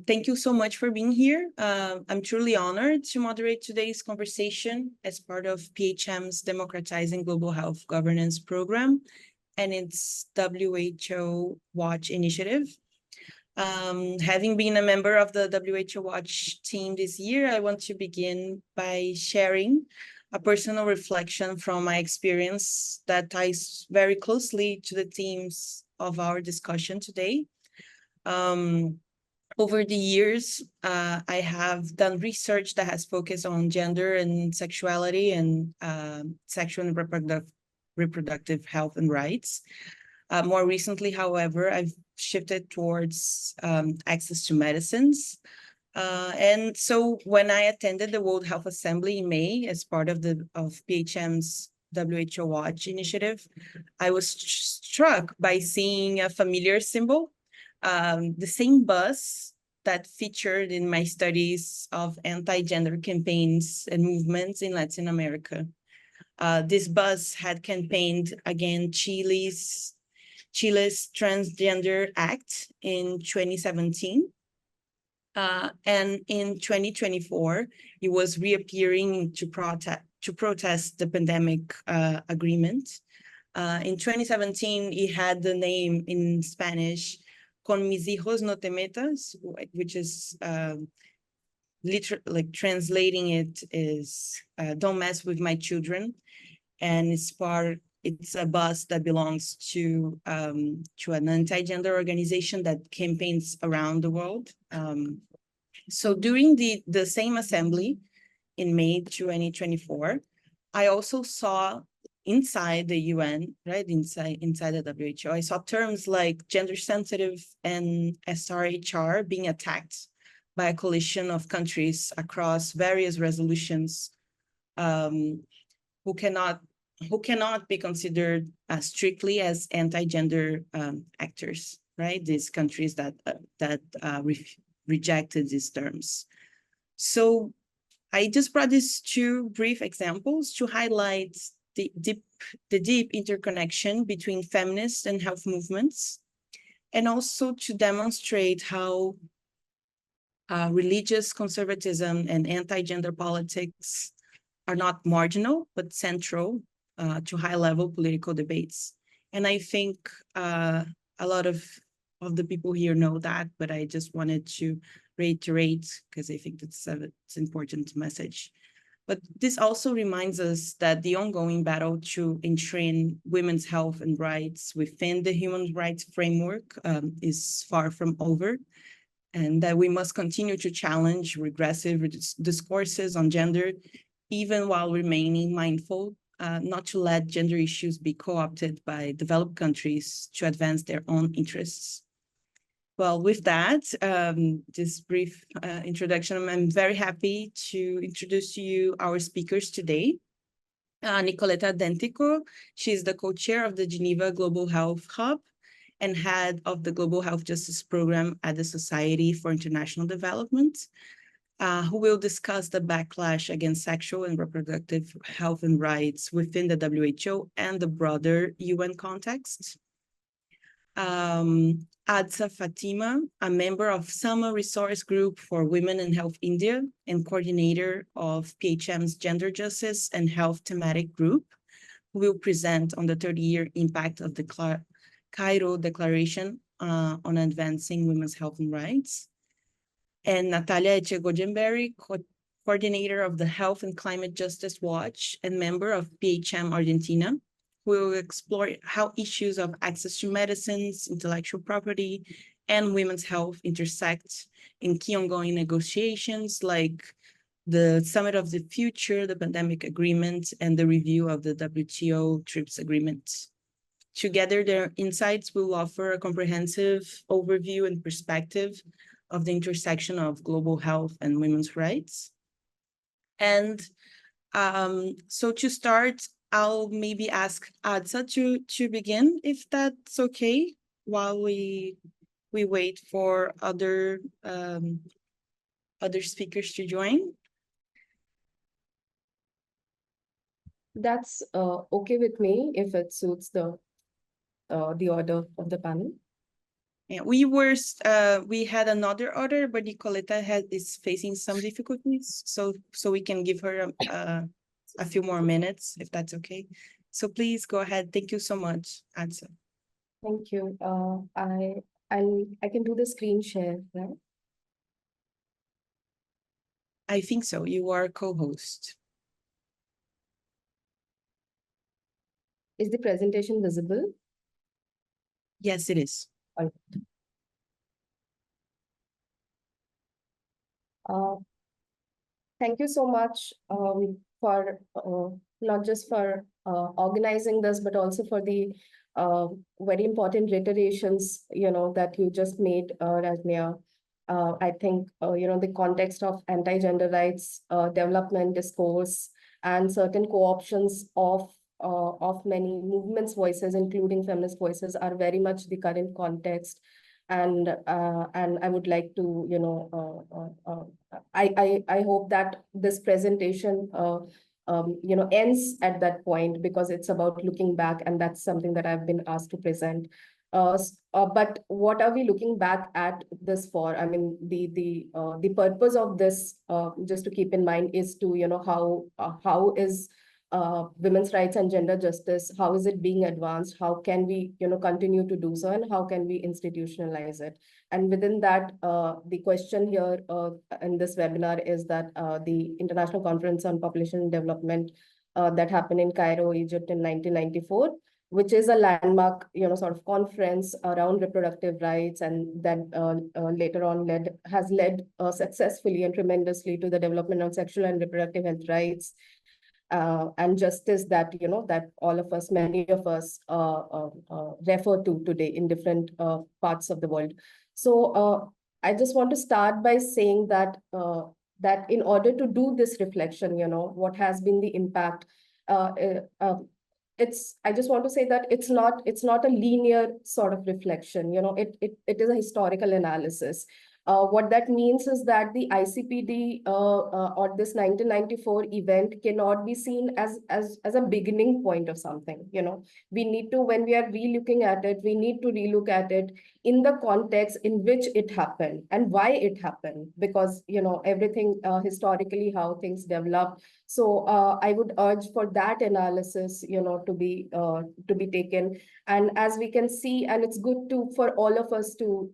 Thank you so much for being here. I'm truly honored to moderate today's conversation as part of PHM's Democratizing Global Health Governance program and its WHO Watch initiative. Having been a member of the WHO Watch team this year, I want to begin by sharing a personal reflection from my experience that ties very closely to the themes of our discussion today. Over the years, I have done research that has focused on gender and sexuality and sexual and reproductive health and rights. More recently, however, I've shifted towards access to medicines. And so when I attended the World Health Assembly in May as part of PHM's WHO Watch initiative, I was struck by seeing a familiar symbol, the same bus that featured in my studies of anti-gender campaigns and movements in Latin America. This bus had campaigned against Chile's Transgender Act in 2017. And in 2024, it was reappearing to protest the pandemic agreement. In 2017, it had the name in Spanish, Con mis hijos no te metas, which is literally like translating it is don't mess with my children. And it's a bus that belongs to an anti-gender organization that campaigns around the world. So during the same assembly in May 2024, I also saw inside the UN, right, inside the WHO, I saw terms like gender sensitive and SRHR being attacked by a coalition of countries across various resolutions who cannot be considered strictly as anti-gender actors, right? These countries that rejected these terms. So I just brought these two brief examples to highlight the deep interconnection between feminist and health movements, and also to demonstrate how religious conservatism and anti-gender politics are not marginal, but central to high-level political debates. And I think a lot of the people here know that, but I just wanted to reiterate because I think it's an important message. But this also reminds us that the ongoing battle to enshrine women's health and rights within the human rights framework is far from over, and that we must continue to challenge regressive discourses on gender, even while remaining mindful not to let gender issues be co-opted by developed countries to advance their own interests. Well, with that, this brief introduction, I'm very happy to introduce to you our speakers today. Nicoleta Dentico, she's the co-chair of the Geneva Global Health Hub and head of the Global Health Justice Program at the Society for International Development, who will discuss the backlash against sexual and reproductive health and rights within the WHO and the broader UN context. Adsa Fatima, a member of Summer Resource Group for Women in Health India and coordinator of PHM's Gender Justice and Health Thematic Group, who will present on the 30-year impact of the Cairo Declaration on advancing women's health and rights. And Natalia Echegoyenberry, coordinator of the Health and Climate Justice Watch and member of PHM Argentina, who will explore how issues of access to medicines, intellectual property, and women's health intersect in key ongoing negotiations like the Summit of the Future, the Pandemic Agreement, and the review of the WTO TRIPS Agreement. Together, their insights will offer a comprehensive overview and perspective of the intersection of global health and women's rights. And so to start, I'll maybe ask Adsa to begin, if that's okay, while we wait for other speakers to join. That's okay with me if it suits the order of the panel. Yeah, we had another order, but Nicoleta is facing some difficulties, so we can give her a few more minutes if that's okay. So please go ahead. Thank you so much, Adsa. Thank you. I can do the screen share, right? I think so. You are co-host. Is the presentation visible? Yes, it is. All right. Thank you so much for not just for organizing this, but also for the very important reiterations, that you just made, Rajnia. I think, the context of anti-gender rights, development discourse, and certain co-options of many movements' voices, including feminist voices, are very much the current context. And I would like to, I hope that this presentation ends at that point, because it's about looking back, and that's something that I've been asked to present. But what are we looking back at this for? I mean, the purpose of this, just to keep in mind, is to, how is women's rights and gender justice, how is it being advanced? How can we, continue to do so, and how can we institutionalize it? And within that, the question here in this webinar is that the International Conference on Population Development that happened in Cairo, Egypt in 1994, which is a landmark, sort of conference around reproductive rights, and that later on has led successfully and tremendously to the development of sexual and reproductive health rights and justice that, that all of us, many of us refer to today in different parts of the world. So I just want to start by saying that that in order to do this reflection, what has been the impact, uh, uh, I just want to say that it's not a linear sort of reflection. It is a historical analysis. What that means is that the ICPD or this 1994 event cannot be seen as a beginning point of something. We need to, when we are re-looking at it, we need to relook at it in the context in which it happened and why it happened, because everything historically, how things develop. So I would urge for that analysis, to be taken. And as we can see, and it's good to for all of us to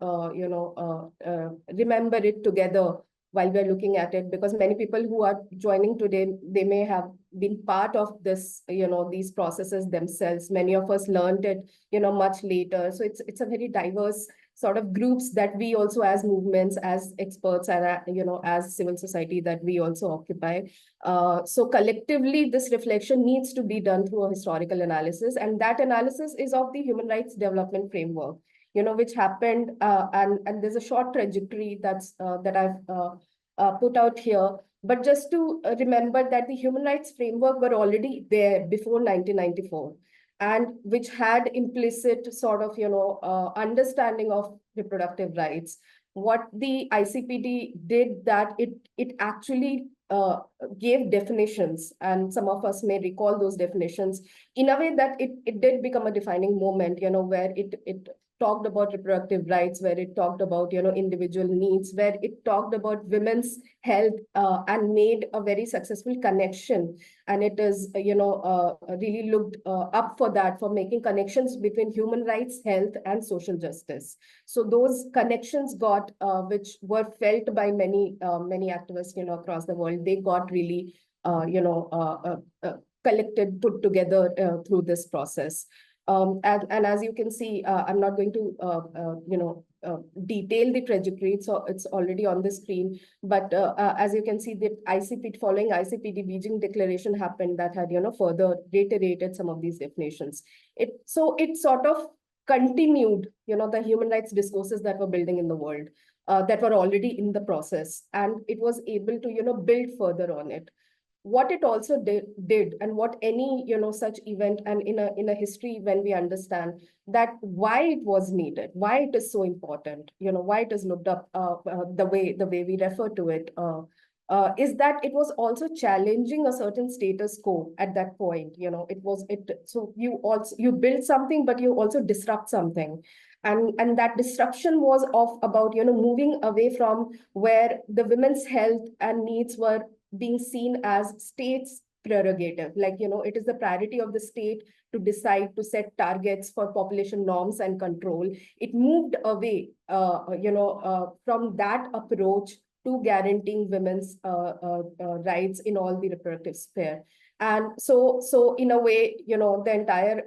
remember it together while we're looking at it, because many people who are joining today, they may have been part of this, these processes themselves. Many of us learned it, much later. So it's a very diverse sort of groups that we also, as movements, as experts, and as civil society, that we also occupy. So collectively, this reflection needs to be done through a historical analysis, and that analysis is of the human rights development framework, which happened, and there's a short trajectory that I've put out here. But just to remember that the human rights framework were already there before 1994, and which had implicit sort of understanding of reproductive rights. What the ICPD did, that it actually gave definitions, and some of us may recall those definitions, in a way that it did become a defining moment, where it talked about reproductive rights, where it talked about, individual needs, where it talked about women's health, and made a very successful connection. And it is, really looked up for that, for making connections between human rights, health, and social justice. So those connections got, which were felt by many activists, across the world, they got really, collected, put together through this process. And as you can see, I'm not going to, detail the trajectory, so it's already on the screen. But as you can see, the ICPD, following ICPD Beijing Declaration happened, that had, further reiterated some of these definitions. So it sort of continued, the human rights discourses that were building in the world, that were already in the process, and it was able to, build further on it. What it also did, and what any, such event, and in a history, when we understand that why it was needed, why it is so important, why it is looked up, the way we refer to it, is that it was also challenging a certain status quo at that point. So you build something, but you also disrupt something. And that disruption was of about, moving away from where the women's health and needs were being seen as states prerogative, like, it is the priority of the state to decide, to set targets for population norms and control. It moved away, from that approach to guaranteeing women's rights in all the reproductive sphere. And so in a way, the entire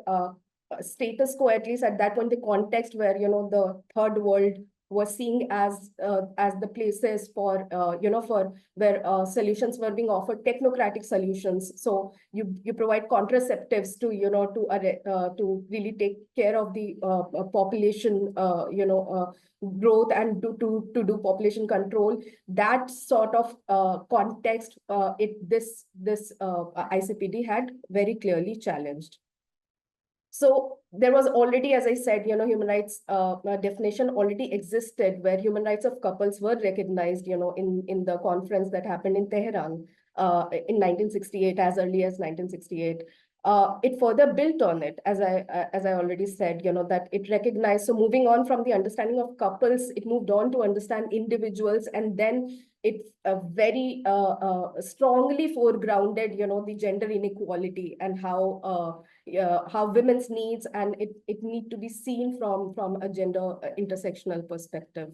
status quo, at least at that point, the context where, the third world was seeing as the places for, for where solutions were being offered, technocratic solutions. So you provide contraceptives to, to really take care of the population, growth, and to do population control. That sort of context, this ICPD had very clearly challenged. So there was already, as I said, human rights definition already existed, where human rights of couples were recognized, in the conference that happened in Tehran in 1968, as early as 1968. It further built on it, as I already said, that it recognized. So moving on from the understanding of couples, it moved on to understand individuals, and then it very strongly foregrounded, the gender inequality and how women's needs, and it need to be seen from a gender intersectional perspective.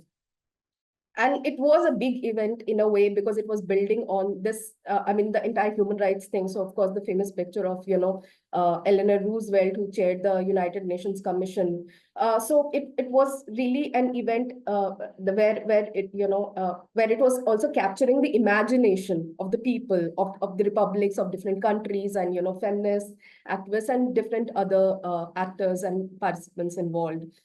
And it was a big event in a way, because it was building on this, the entire human rights thing. So of course, the famous picture of, Eleanor Roosevelt, who chaired the United Nations Commission. So it was really an event where it was also capturing the imagination of the people of the republics of different countries, and, feminists, activists, and different other actors and participants involved.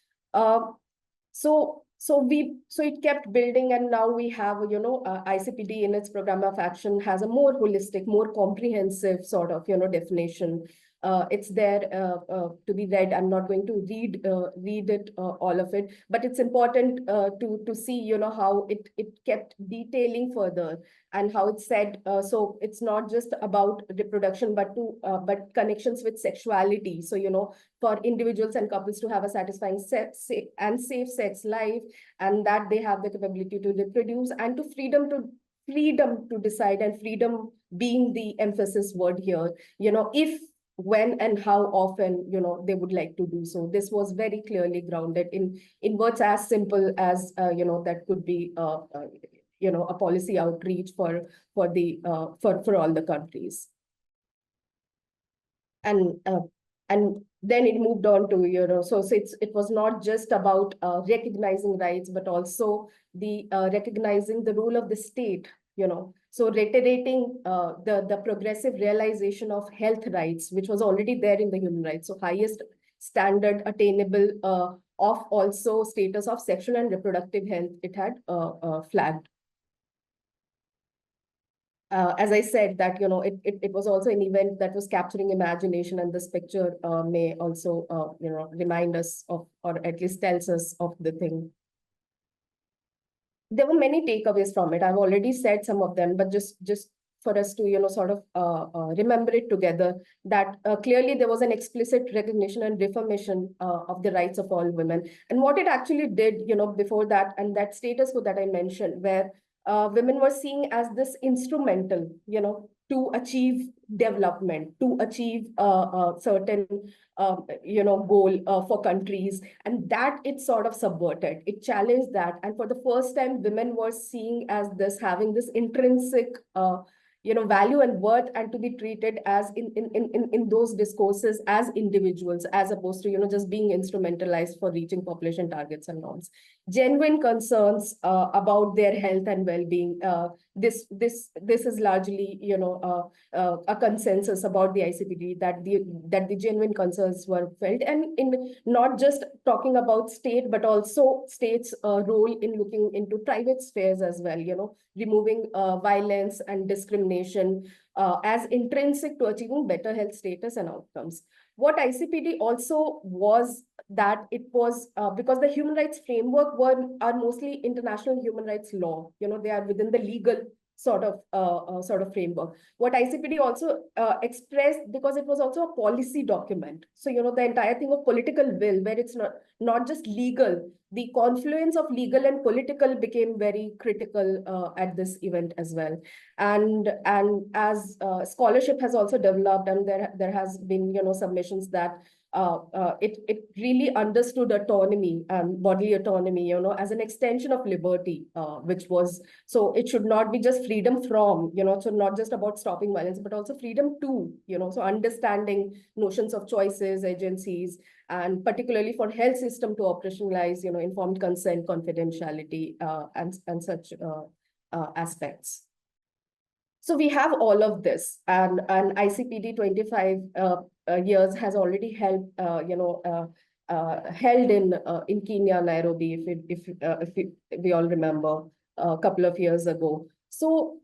So it kept building, and now we have, ICPD in its program of action has a more holistic, more comprehensive sort of, definition. It's there to be read. I'm not going to read it, all of it, but it's important to see, how it kept detailing further, and how it said, so it's not just about reproduction, but connections with sexuality. So, for individuals and couples to have a satisfying and safe sex life, and that they have the capability to reproduce, and to freedom to decide, and freedom being the emphasis word here, if, when, and how often, they would like to do so. This was very clearly grounded in words as simple as, that could be a policy outreach for all the countries. And then it moved on to, so it was not just about recognizing rights, but also the recognizing the role of the state, so reiterating the progressive realization of health rights, which was already there in the human rights. So highest standard attainable of also status of sexual and reproductive health, it had flagged. As I said, that, it was also an event that was capturing imagination, and this picture may also, remind us of, or at least tells us of the thing. There were many takeaways from it. I've already said some of them, but just for us to, sort of remember it together, that clearly there was an explicit recognition and reformation of the rights of all women. And what it actually did, before that, and that status quo that I mentioned, where women were seen as this instrumental, to achieve development, to achieve a certain, goal for countries. And that it sort of subverted, it challenged that. And for the first time, women were seen as this, having this intrinsic, value and worth, and to be treated as in those discourses as individuals, as opposed to, just being instrumentalized for reaching population targets and norms. Genuine concerns about their health and well-being. This is largely, a consensus about the ICPD, that the genuine concerns were felt, and in not just talking about state, but also state's role in looking into private spheres as well, removing violence and discrimination as intrinsic to achieving better health status and outcomes. What ICPD also was, that it was because the human rights framework are mostly international human rights law, they are within the legal sort of framework. What ICPD also expressed, because it was also a policy document. So, the entire thing of political will, where it's not just legal, the confluence of legal and political became very critical at this event as well. And as scholarship has also developed, and there has been, submissions that it really understood autonomy and bodily autonomy, as an extension of liberty, which was, so it should not be just freedom from, so not just about stopping violence, but also freedom to, so understanding notions of choices, agencies, and particularly for health system to operationalize, informed consent, confidentiality, and such aspects. So we have all of this, and ICPD 25 years has already held, held in Kenya, Nairobi, if we all remember, a couple of years ago. So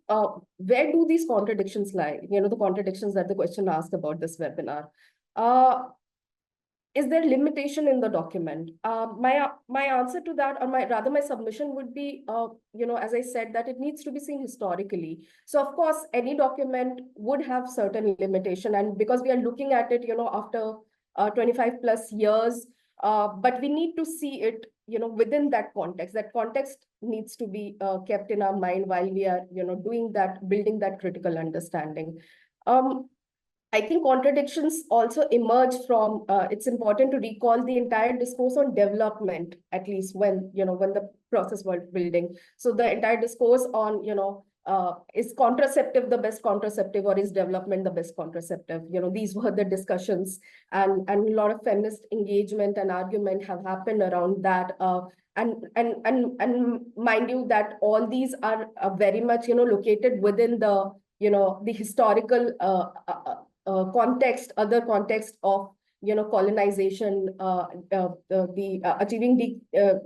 where do these contradictions lie? The contradictions that the question asked about this webinar. Is there limitation in the document? My answer to that, or my submission would be, as I said, that it needs to be seen historically. So of course, any document would have certain limitation, and because we are looking at it, after 25 plus years, but we need to see it, within that context. That context needs to be kept in our mind while we are, doing that, building that critical understanding. I think contradictions also emerge from, it's important to recall the entire discourse on development, at least when the process was building. So the entire discourse on, is contraceptive the best contraceptive, or is development the best contraceptive? These were the discussions, and a lot of feminist engagement and argument have happened around that. And mind you that all these are very much, located within the, the historical context, other context of, colonization, the achieving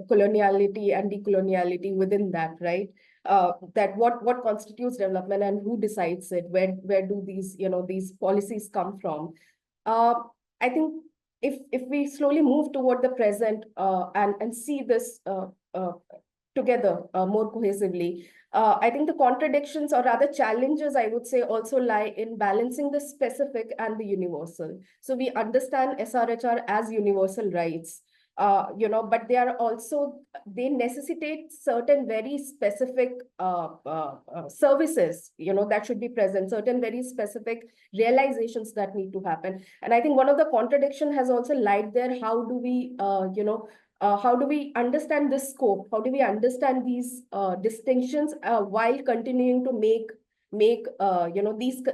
coloniality and decoloniality within that, right? That what constitutes development and who decides it? Where do these, these policies come from? I think if we slowly move toward the present, and see this together more cohesively, I think the contradictions, or rather challenges, I would say, also lie in balancing the specific and the universal. So we understand SRHR as universal rights, but they are also, they necessitate certain very specific services, that should be present, certain very specific realizations that need to happen. And I think one of the contradiction has also lied there. How do we, how do we understand this scope? How do we understand these distinctions while continuing to make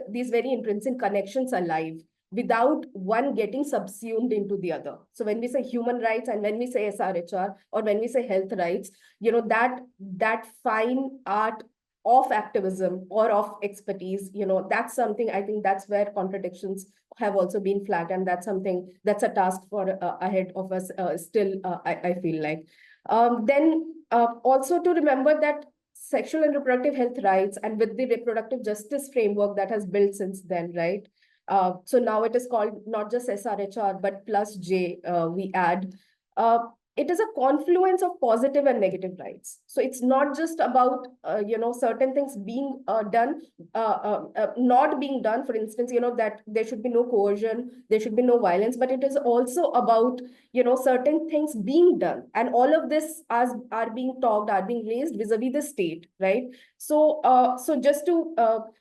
these very intrinsic connections alive, without one getting subsumed into the other? So when we say human rights, and when we say SRHR, or when we say health rights, that fine art of activism or of expertise, that's something, I think that's where contradictions have also been flagged, and that's something, that's a task for ahead of us still, I feel like. Then also to remember that sexual and reproductive health rights, and with the reproductive justice framework that has built since then, right? So now it is called not just SRHR, but plus J, we add. It is a confluence of positive and negative rights. So it's not just about, certain things being done, not being done, for instance, that there should be no coercion, there should be no violence, but it is also about, certain things being done. And all of this are being talked, are being raised vis-a-vis the state, right? So,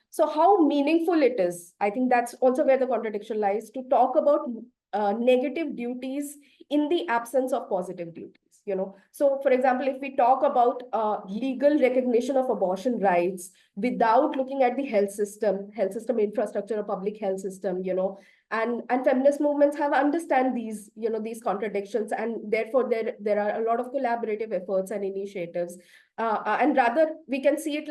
so how meaningful it is, I think that's also where the contradiction lies, to talk about negative duties in the absence of positive duties. So for example, if we talk about legal recognition of abortion rights without looking at the health system infrastructure, or public health system, and feminist movements have understand these, these contradictions, and therefore there are a lot of collaborative efforts and initiatives, and rather we can see it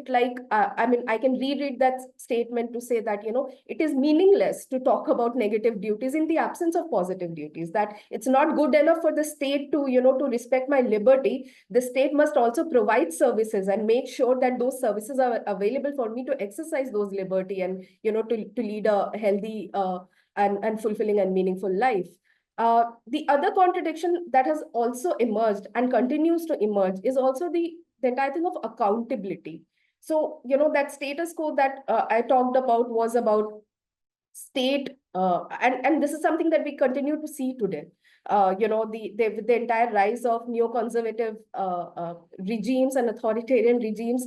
like, I mean, I can reread that statement to say that, it is meaningless to talk about negative duties in the absence of positive duties, that it's not good enough for the state to, to respect my liberty. The state must also provide services and make sure that those services are available for me to exercise those liberty, and, to lead a healthy and fulfilling and meaningful life. The other contradiction that has also emerged and continues to emerge is also the entire thing of accountability. So, that status quo that I talked about was about state, and this is something that we continue to see today. The entire rise of neoconservative regimes and authoritarian regimes,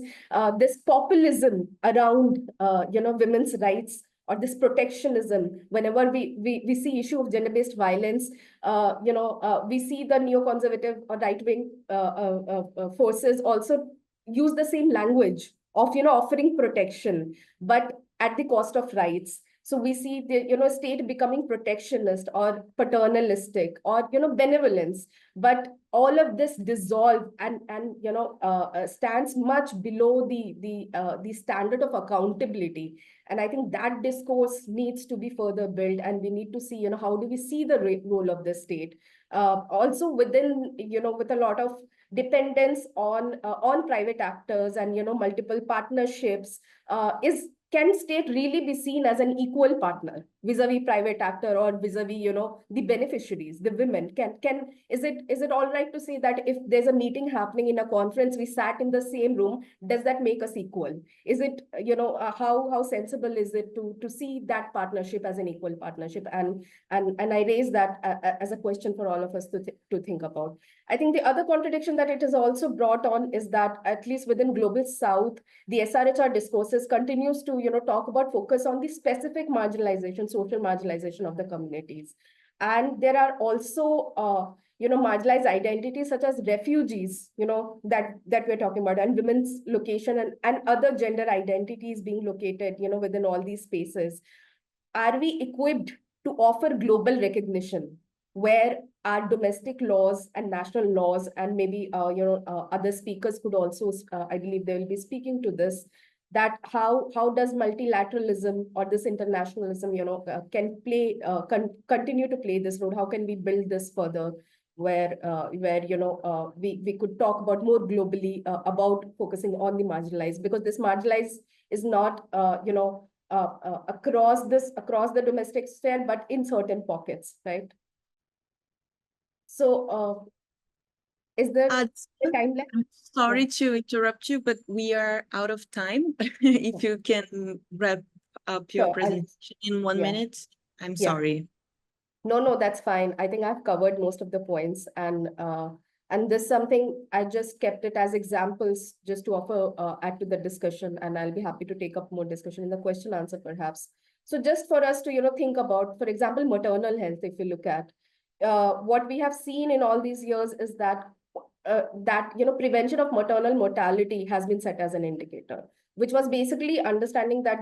this populism around women's rights, or this protectionism. Whenever we see issue of gender-based violence, we see the neoconservative or right-wing forces also use the same language of offering protection, but at the cost of rights. So we see the state becoming protectionist or paternalistic or benevolence, but all of this dissolve and stands much below the standard of accountability. And I think that discourse needs to be further built, and we need to see how do we see the role of the state, also within with a lot of dependence on private actors and multiple partnerships. Can state really be seen as an equal partner vis-a-vis private actor, or vis-a-vis the beneficiaries, the women? Is it all right to say that if there's a meeting happening in a conference, we sat in the same room, does that make us equal? Is it how sensible is it to see that partnership as an equal partnership? And I raise that as a question for all of us to think about. I think the other contradiction that it has also brought on is that, at least within Global South, the SRHR discourses continues to talk about focus on the specific marginalization, social marginalization of the communities. And there are also marginalized identities such as refugees, that we're talking about, and women's location, and other gender identities being located within all these spaces. Are we equipped to offer global recognition, where our domestic laws and national laws, and maybe other speakers could also, I believe they will be speaking to this, that how does multilateralism or this internationalism can play continue to play this role? How can we build this further, where we could talk about more globally about focusing on the marginalized, because this marginalized is not across the domestic sphere, but in certain pockets, right? So, is there Uh, a time left? I'm sorry to interrupt you, but we are out of time. If you can wrap up your Sure, presentation in 1 minute, I'm yeah. sorry. No, that's fine. I think I've covered most of the points, and this something I just kept it as examples just to offer add to the discussion, and I'll be happy to take up more discussion in the question answer perhaps. So just for us to think about, for example, maternal health. If you look at what we have seen in all these years is that prevention of maternal mortality has been set as an indicator, which was basically understanding that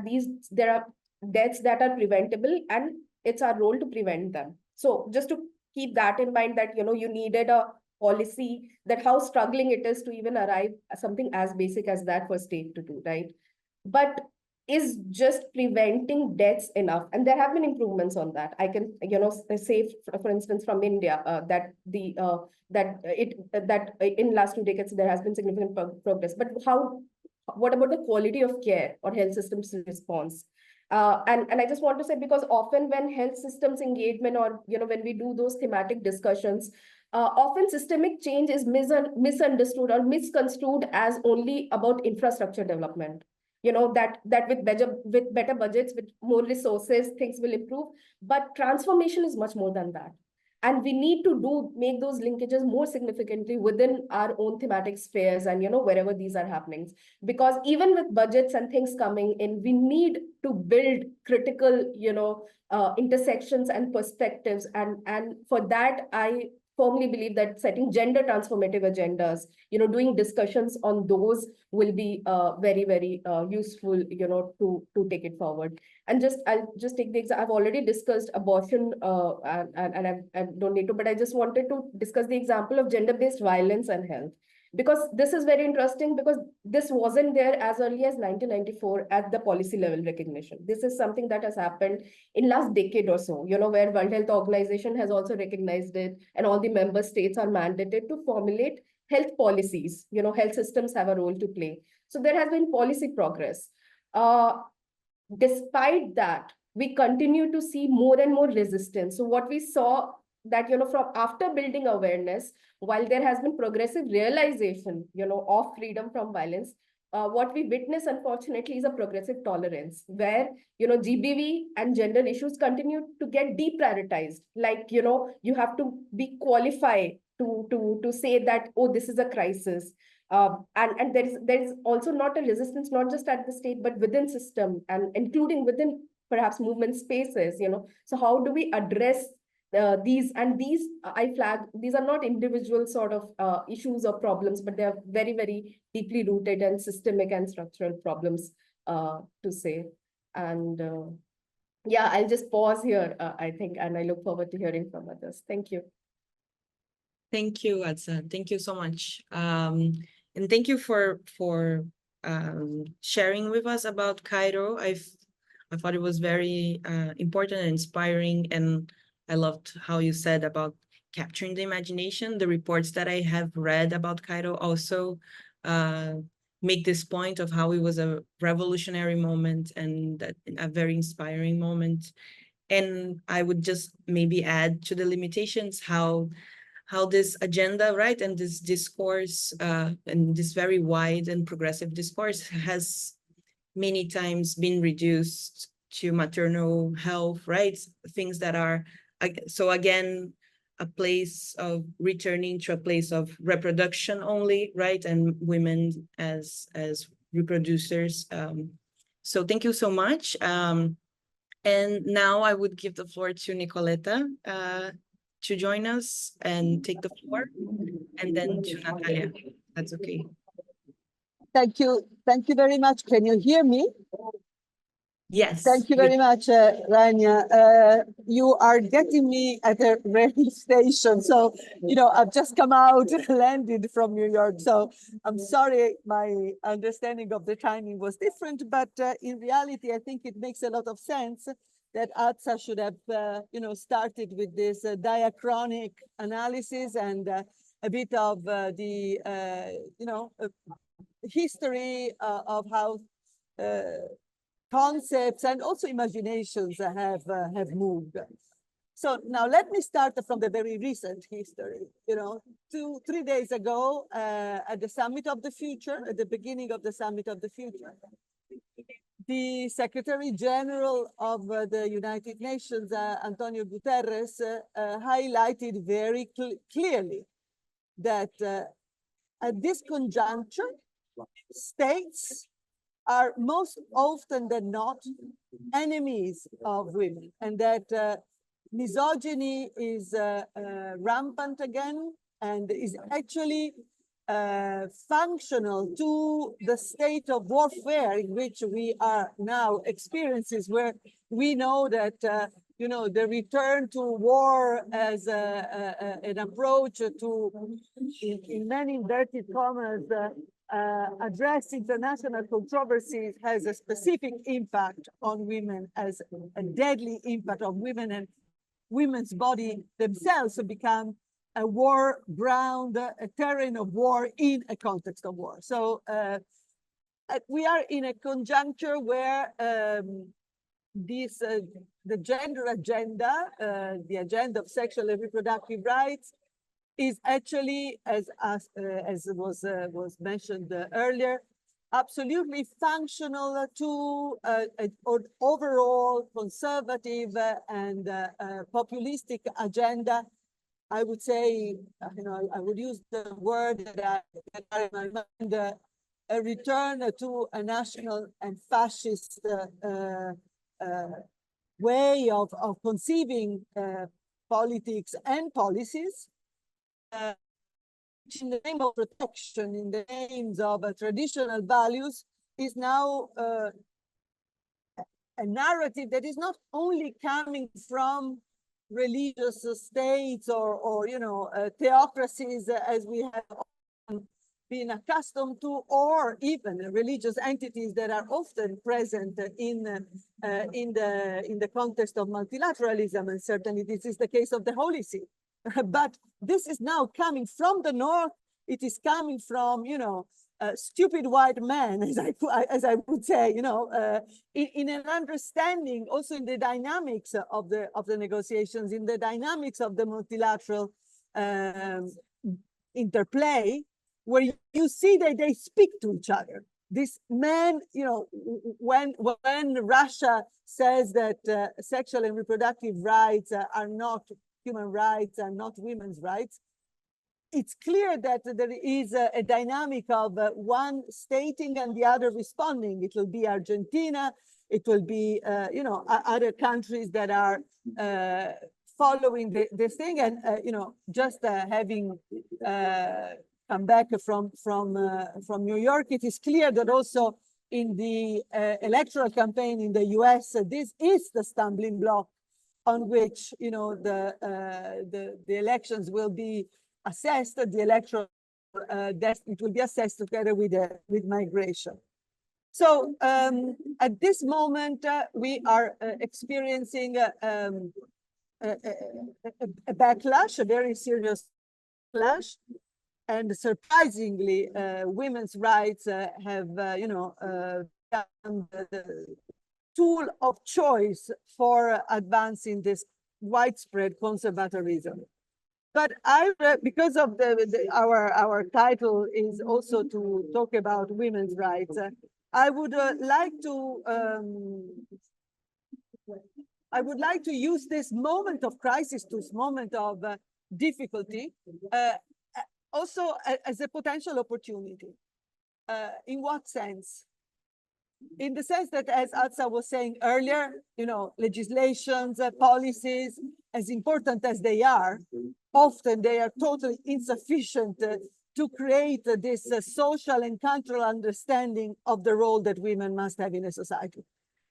there are deaths that are preventable, and it's our role to prevent them. So just to keep that in mind, that you needed a policy, that how struggling it is to even arrive at something as basic as that for state to do, right? But is just preventing deaths enough? And there have been improvements on that. I can say, for instance, from India, that in last 2 decades there has been significant progress. But what about the quality of care or health systems response? And I just want to say, because often when health systems engagement, or when we do those thematic discussions, often systemic change is misunderstood or misconstrued as only about infrastructure development. That with better budgets, with more resources, things will improve. But transformation is much more than that. And we need to make those linkages more significantly within our own thematic spheres, and wherever these are happening. Because even with budgets and things coming in, we need to build critical intersections and perspectives. And for that, I firmly believe that setting gender transformative agendas, doing discussions on those will be very, very useful, to take it forward. And I'll just take the example. I've already discussed abortion, and I don't need to, but I just wanted to discuss the example of gender-based violence and health, because this is very interesting, because this wasn't there as early as 1994 at the policy level recognition. This is something that has happened in last decade or so, where World Health Organization has also recognized it, and all the member states are mandated to formulate health policies. Health systems have a role to play. So there has been policy progress. Despite that, we continue to see more and more resistance. So what we saw, that from after building awareness, while there has been progressive realization of freedom from violence, what we witness, unfortunately, is a progressive tolerance where, GBV and gender issues continue to get deprioritized. Like, you have to be qualified to say that, oh, this is a crisis. And there is also not a resistance, not just at the state, but within system and including within perhaps movement spaces, So how do we address these I flag, these are not individual sort of issues or problems, but they are very, very deeply rooted and systemic and structural problems to say. And yeah, I'll just pause here, I think, and I look forward to hearing from others. Thank you. Thank you, Adsa. Thank you so much. And thank you for sharing with us about Cairo. I thought it was very important and inspiring, and I loved how you said about capturing the imagination. The reports that I have read about Cairo also make this point of how it was a revolutionary moment and a very inspiring moment. And I would just maybe add to the limitations how this agenda, right, and this discourse and this very wide and progressive discourse has many times been reduced to maternal health, right? Things that are, so again, a place of returning to a place of reproduction only, right? And women as reproducers. So thank you so much. And now I would give the floor to Nicoleta to join us and take the floor, and then to Natalia. That's okay. Thank you. Thank you very much. Can you hear me? Yes. Thank you very much, Rania. You are getting me at a rail station. So, I've just come out, landed from New York. So I'm sorry, my understanding of the timing was different, but in reality, I think it makes a lot of sense that ATSA should have, started with this diachronic analysis and a bit of the, history of how concepts and also imaginations have moved. So now let me start from the very recent history. 3 days ago at the Summit of the Future, at the beginning of the Summit of the Future, the Secretary General of the United Nations, Antonio Guterres, highlighted very clearly that at this conjuncture, states are most often than not enemies of women, and that misogyny is rampant again and is actually functional to the state of warfare in which we are now experiencing, where we know that the return to war as an approach to, in many inverted commas, address international controversies has a specific impact on women, as a deadly impact on women, and women's body themselves become a war ground, a terrain of war in a context of war. So we are in a conjuncture where the gender agenda, the agenda of sexual and reproductive rights, is actually, as was mentioned earlier, absolutely functional to an overall conservative and populistic agenda. I would say, I would use the word that I mind, a return to a national and fascist way of conceiving politics and policies, which in the name of protection, in the names of traditional values, is now a narrative that is not only coming from religious states or theocracies as we have been accustomed to, or even religious entities that are often present in the context of multilateralism, and certainly this is the case of the Holy See. But this is now coming from the north. It is coming from stupid white men, as I would say, in an understanding also in the dynamics of the negotiations, in the dynamics of the multilateral interplay, where you see that they speak to each other. this man, you know, when Russia says that sexual and reproductive rights are not human rights, are not women's rights, it's clear that there is a dynamic of one stating and the other responding. It will be Argentina, it will be, you know, other countries that are following this thing. And, you know, just having come back from New York, it is clear that also in the electoral campaign in the US, this is the stumbling block on which, you know, the elections will be assessed, the electoral it will be assessed together with migration. So at this moment, we are experiencing a backlash, a very serious backlash, and surprisingly, women's rights have, you know, become the tool of choice for advancing this widespread conservatism. But because of our title is also to talk about women's rights, I would like to use this moment of crisis, this moment of difficulty, also as a potential opportunity. In what sense? In the sense that, as Atsa was saying earlier, you know, legislations, policies, as important as they are, often they are totally insufficient to create this social and cultural understanding of the role that women must have in a society.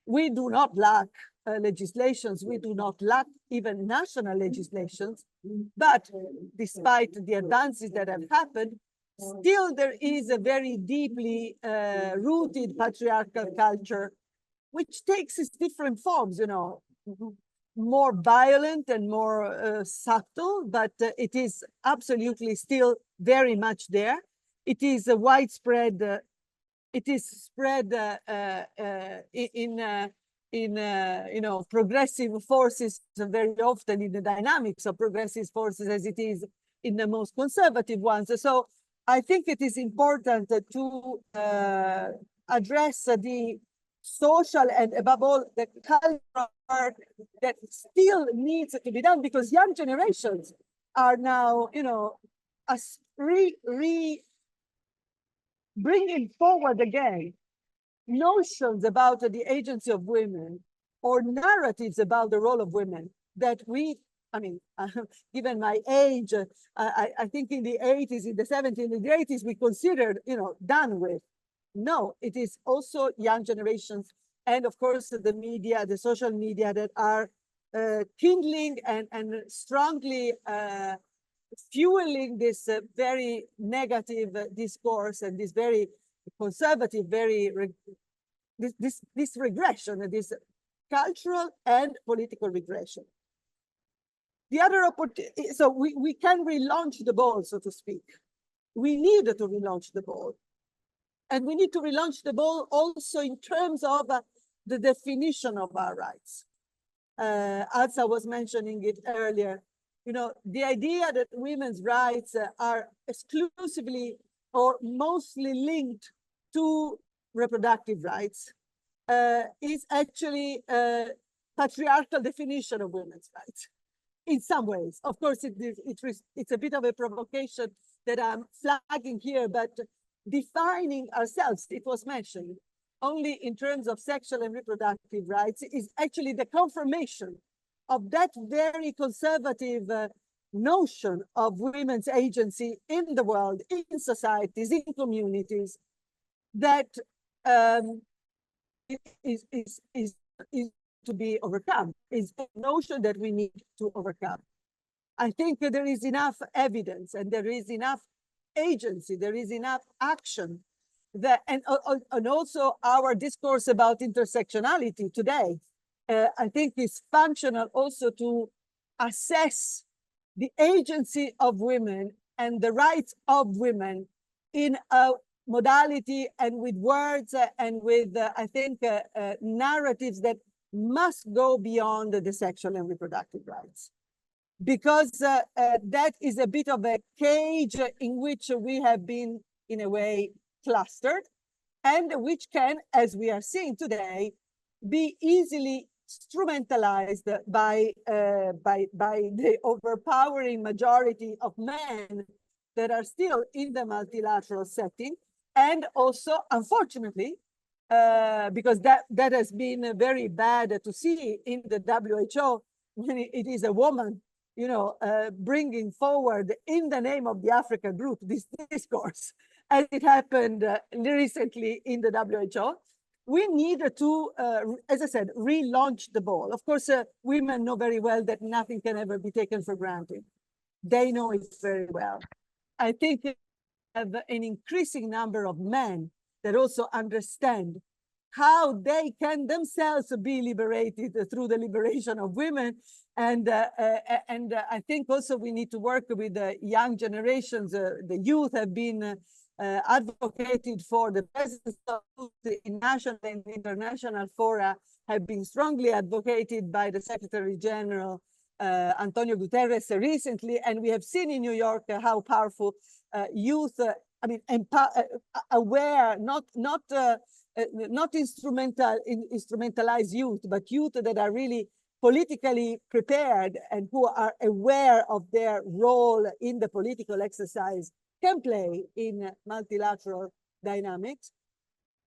We do not lack legislations, we do not lack even national legislations, but despite the advances that have happened, still there is a very deeply rooted patriarchal culture, which takes its different forms, you know, more violent and more subtle, but it is absolutely still very much there. It is a widespread, it is spread in you know, progressive forces very often in the dynamics of progressive forces as it is in the most conservative ones. So I think it is important to address the social and above all the cultural work that still needs to be done, because young generations are now, you know, bringing forward again notions about the agency of women or narratives about the role of women that we, I mean, given my age, I think in the 80s, in the 70s, in the 80s, we considered, you know, done with. No, it is also young generations, and of course the media, the social media that are kindling and strongly fueling this very negative discourse and this very conservative, this regression, this cultural and political regression. The other opportunity, so we can relaunch the ball, so to speak. We need to relaunch the ball. And we need to relaunch the ball also in terms of the definition of our rights. Atsa was mentioning it earlier. You know, the idea that women's rights are exclusively or mostly linked to reproductive rights is actually a patriarchal definition of women's rights. In some ways, of course, it's a bit of a provocation that I'm flagging here, but defining ourselves, it was mentioned, only in terms of sexual and reproductive rights is actually the confirmation of that very conservative notion of women's agency in the world, in societies, in communities, that is to be overcome, is a notion that we need to overcome. I think that there is enough evidence and there is enough agency, there is enough action that, and also our discourse about intersectionality today, I think is functional also to assess the agency of women and the rights of women in a modality and with words and with, I think, narratives that must go beyond the sexual and reproductive rights. Because that is a bit of a cage in which we have been, in a way, clustered. and which can, as we are seeing today, be easily instrumentalized by the overpowering majority of men that are still in the multilateral setting, and also, unfortunately, because that has been very bad to see in the WHO when it is a woman, you know, bringing forward in the name of the Africa group this discourse, as it happened recently in the WHO. We need to, as I said, relaunch the ball. Of course, women know very well that nothing can ever be taken for granted. They know it very well. I think we have an increasing number of men that also understand how they can themselves be liberated through the liberation of women. And I think also we need to work with the young generations. The youth have been advocated for the presence of youth in national and international fora, have been strongly advocated by the Secretary General Antonio Guterres recently, and we have seen in New York how powerful youth, I mean, aware, not instrumentalized youth, but youth that are really politically prepared and who are aware of their role in the political exercise can play in multilateral dynamics.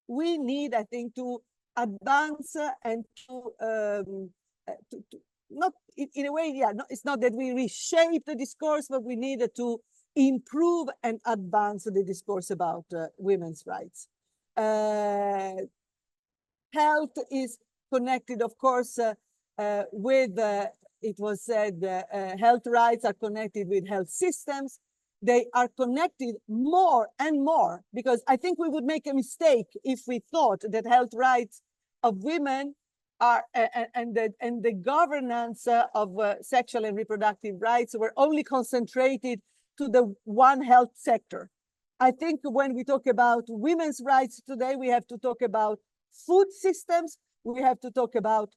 We need, I think, to advance and to not in a way, yeah, no, it's not that we reshape the discourse, but we need to improve and advance the discourse about women's rights. Health is connected, of course, with, it was said, health rights are connected with health systems. They are connected more and more, because I think we would make a mistake if we thought that health rights of women are, and the governance of sexual and reproductive rights were only concentrated to the one health sector. I think when we talk about women's rights today, we have to talk about food systems. We have to talk about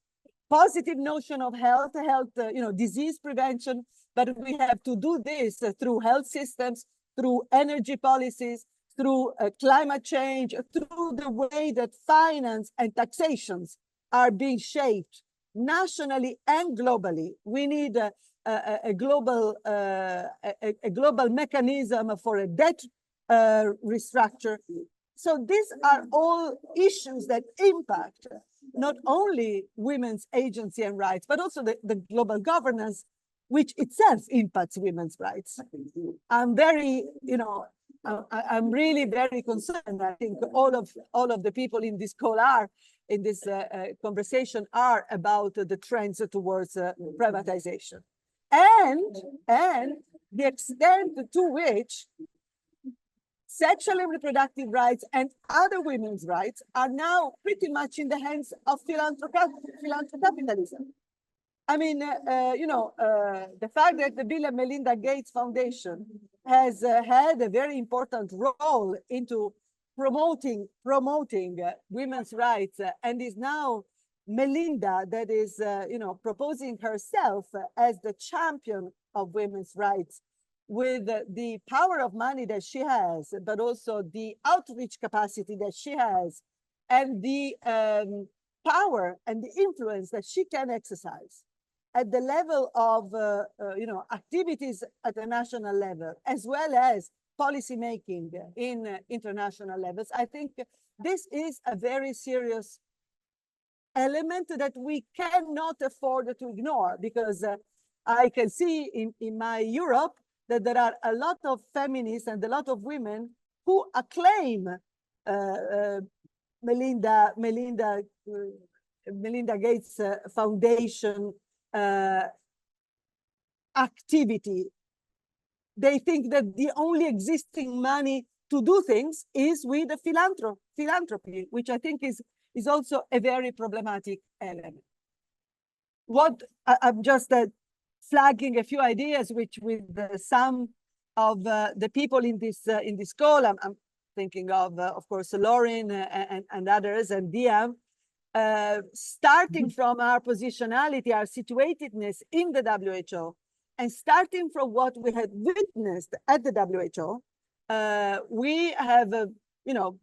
positive notion of health, you know, disease prevention, but we have to do this through health systems, through energy policies, through climate change, through the way that finance and taxations are being shaped nationally and globally. We need a global mechanism for a debt restructure. So these are all issues that impact not only women's agency and rights, but also the global governance, which itself impacts women's rights. I'm very, you know, I'm really very concerned. I think all of the people in this call are, in this conversation, are about the trends towards privatization. And the extent to which sexual and reproductive rights and other women's rights are now pretty much in the hands of philanthrocapitalism. I mean, you know, the fact that the Bill and Melinda Gates Foundation has had a very important role into promoting women's rights, and is now Melinda that is, you know, proposing herself as the champion of women's rights, with the power of money that she has, but also the outreach capacity that she has, and the power and the influence that she can exercise at the level of you know, activities at the national level, as well as policy making in international levels. I think this is a very serious element that we cannot afford to ignore, because I can see in my Europe that there are a lot of feminists and a lot of women who acclaim Melinda Gates Foundation activity. They think that the only existing money to do things is with the philanthropy, which I think is also a very problematic element. What I'm just flagging a few ideas, which with some of the people in this call, I'm thinking of course, Lauren and others, and Diam, starting from our positionality, our situatedness in the WHO, and starting from what we had witnessed at the WHO, we have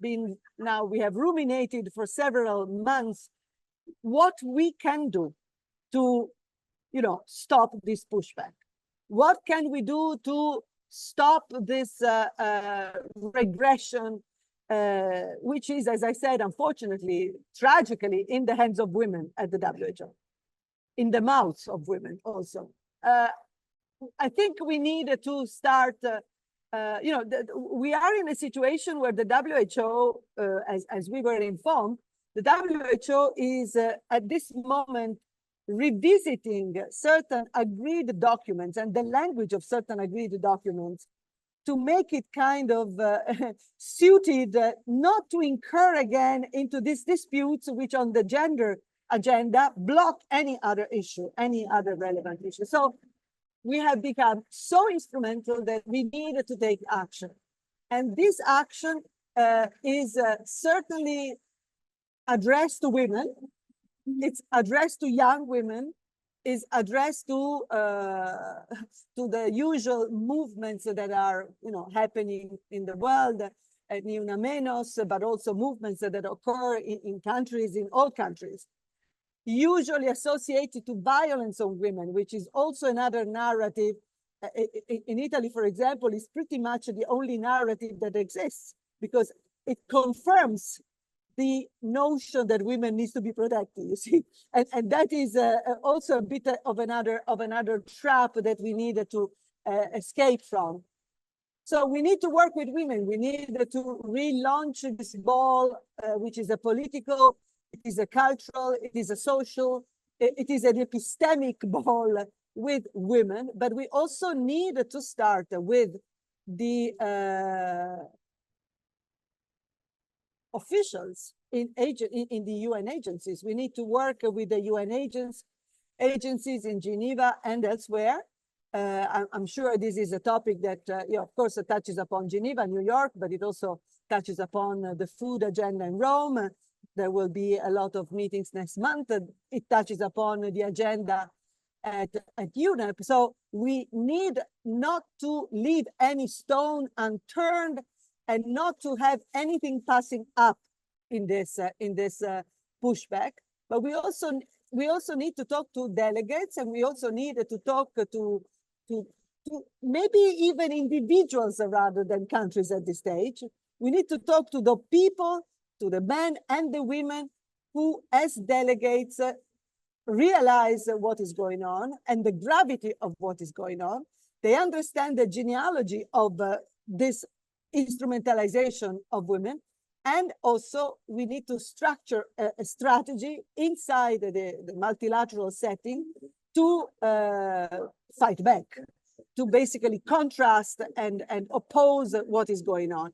been now, we have ruminated for several months what we can do to, stop this pushback. What can we do to stop this regression, which is, as I said, unfortunately, tragically, in the hands of women at the WHO, in the mouths of women also. I think we need to start, we are in a situation where the WHO, as we were informed, the WHO is at this moment revisiting certain agreed documents and the language of certain agreed documents to make it kind of suited not to incur again into these disputes which on the gender agenda block any other issue, any other relevant issue. So we have become so instrumental that we needed to take action. And this action is certainly addressed to women. It's addressed to young women, is addressed to the usual movements that are happening in the world, Ni Una Menos, but also movements that occur in countries, in all countries, usually associated to violence on women, which is also another narrative. In Italy, for example, is pretty much the only narrative that exists because it confirms the notion that women needs to be protected, you see, and that is also a bit of another trap that we needed to escape from. So we need to work with women. We need to relaunch this ball, which is a political, it is a cultural, it is a social, it is an epistemic ball with women, but we also need to start with the officials in the UN agencies. We need to work with the UN agencies in Geneva and elsewhere. I'm sure this is a topic that, of course, it touches upon Geneva, New York, but it also touches upon the food agenda in Rome. There will be a lot of meetings next month. It touches upon the agenda at UNEP. So we need not to leave any stone unturned and not to have anything passing up in this pushback. But we also need to talk to delegates, and we also need to talk to maybe even individuals rather than countries at this stage. We need to talk to the people, to the men and the women who, as delegates, realize what is going on and the gravity of what is going on. They understand the genealogy of this instrumentalization of women. And also we need to structure a strategy inside the multilateral setting to fight back, to basically contrast and oppose what is going on.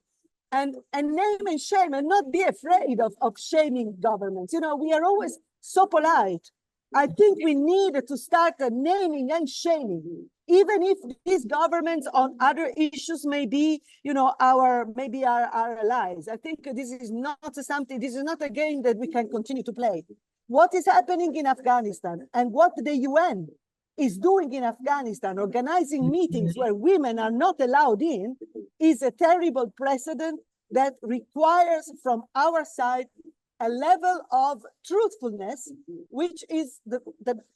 And name and shame, and not be afraid of shaming governments. We are always so polite. I think we need to start naming and shaming, even if these governments on other issues may be, our allies. I think this is not a game that we can continue to play. What is happening in Afghanistan and what the UN is doing in Afghanistan, organizing meetings where women are not allowed in, is a terrible precedent that requires from our side a level of truthfulness, which is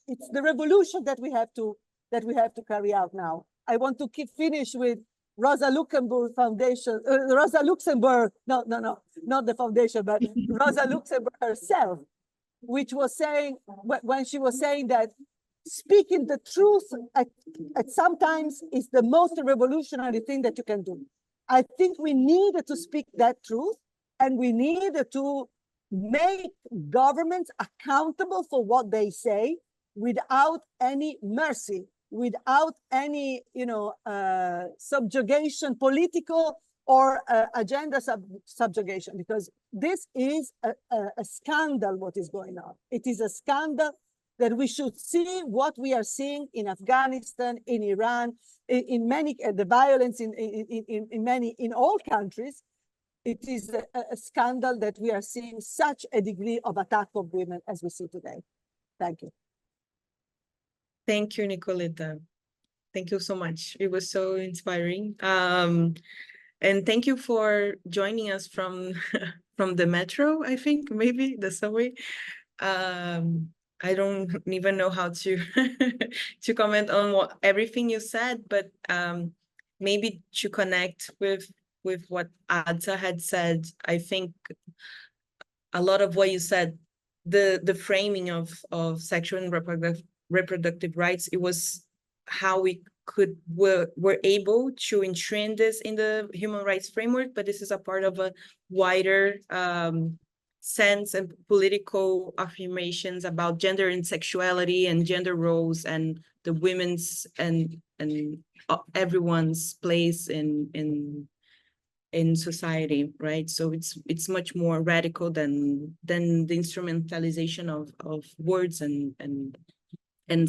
it's the revolution that we have to carry out now. I want to finish with Rosa Luxemburg Foundation, Rosa Luxemburg, no, not the foundation, but Rosa Luxemburg herself, which was saying, when she was saying that speaking the truth at sometimes is the most revolutionary thing that you can do. I think we need to speak that truth, and we need to make governments accountable for what they say without any mercy, without any, subjugation, political or agenda subjugation, because this is a scandal what is going on. It is a scandal that we should see what we are seeing in Afghanistan, in Iran, in many, the violence in all countries. It is a scandal that we are seeing such a degree of attack of women as we see today. Thank you. Thank you, Nicoletta. Thank you so much. It was so inspiring. And thank you for joining us from from the metro, I think, maybe the subway. I don't even know how to to comment on everything you said, but maybe to connect with what Adsa had said, I think a lot of what you said, the framing of sexual and reproductive rights, it was how we were able to entrain this in the human rights framework, but this is a part of a wider sense and political affirmations about gender and sexuality and gender roles and the women's and everyone's place in society, right? So it's much more radical than the instrumentalization of words and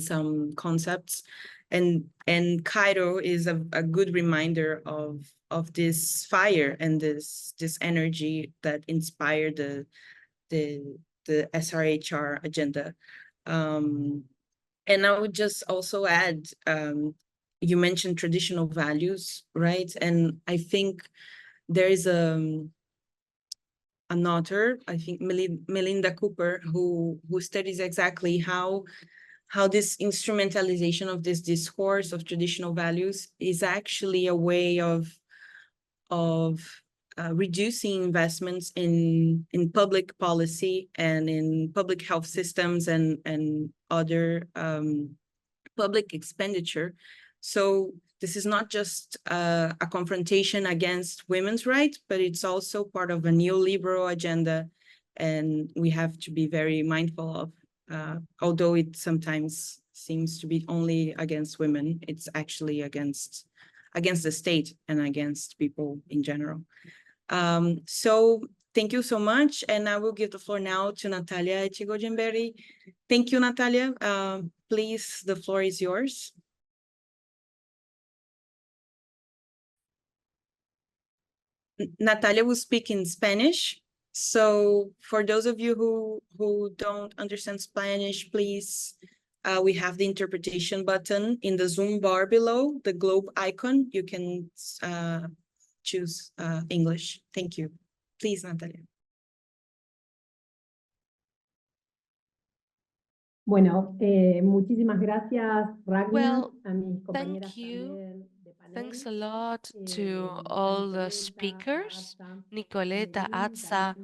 some concepts. And Cairo is a good reminder of this fire and this energy that inspired the SRHR agenda. And I would just also add, you mentioned traditional values, right? And I think there is an author, I think Melinda Cooper, who studies exactly how this instrumentalization of this discourse of traditional values is actually a way of reducing investments in public policy and in public health systems and other public expenditure. So this is not just a confrontation against women's rights, but it's also part of a neoliberal agenda. And we have to be very mindful of, although it sometimes seems to be only against women, it's actually against the state and against people in general. So thank you so much. And I will give the floor now to Natalia Echigo-Jemberi. Thank you, Natalia. Please, the floor is yours. Natalia will speak in Spanish. So for those of you who don't understand Spanish, please, we have the interpretation button in the Zoom bar below, the globe icon. You can choose English. Thank you. Please, Natalia. Bueno, muchísimas gracias, Ragnar, Well, a mis compañeras thank you. también de panel. Thanks a lot to all the speakers, Nicoleta, Atsa,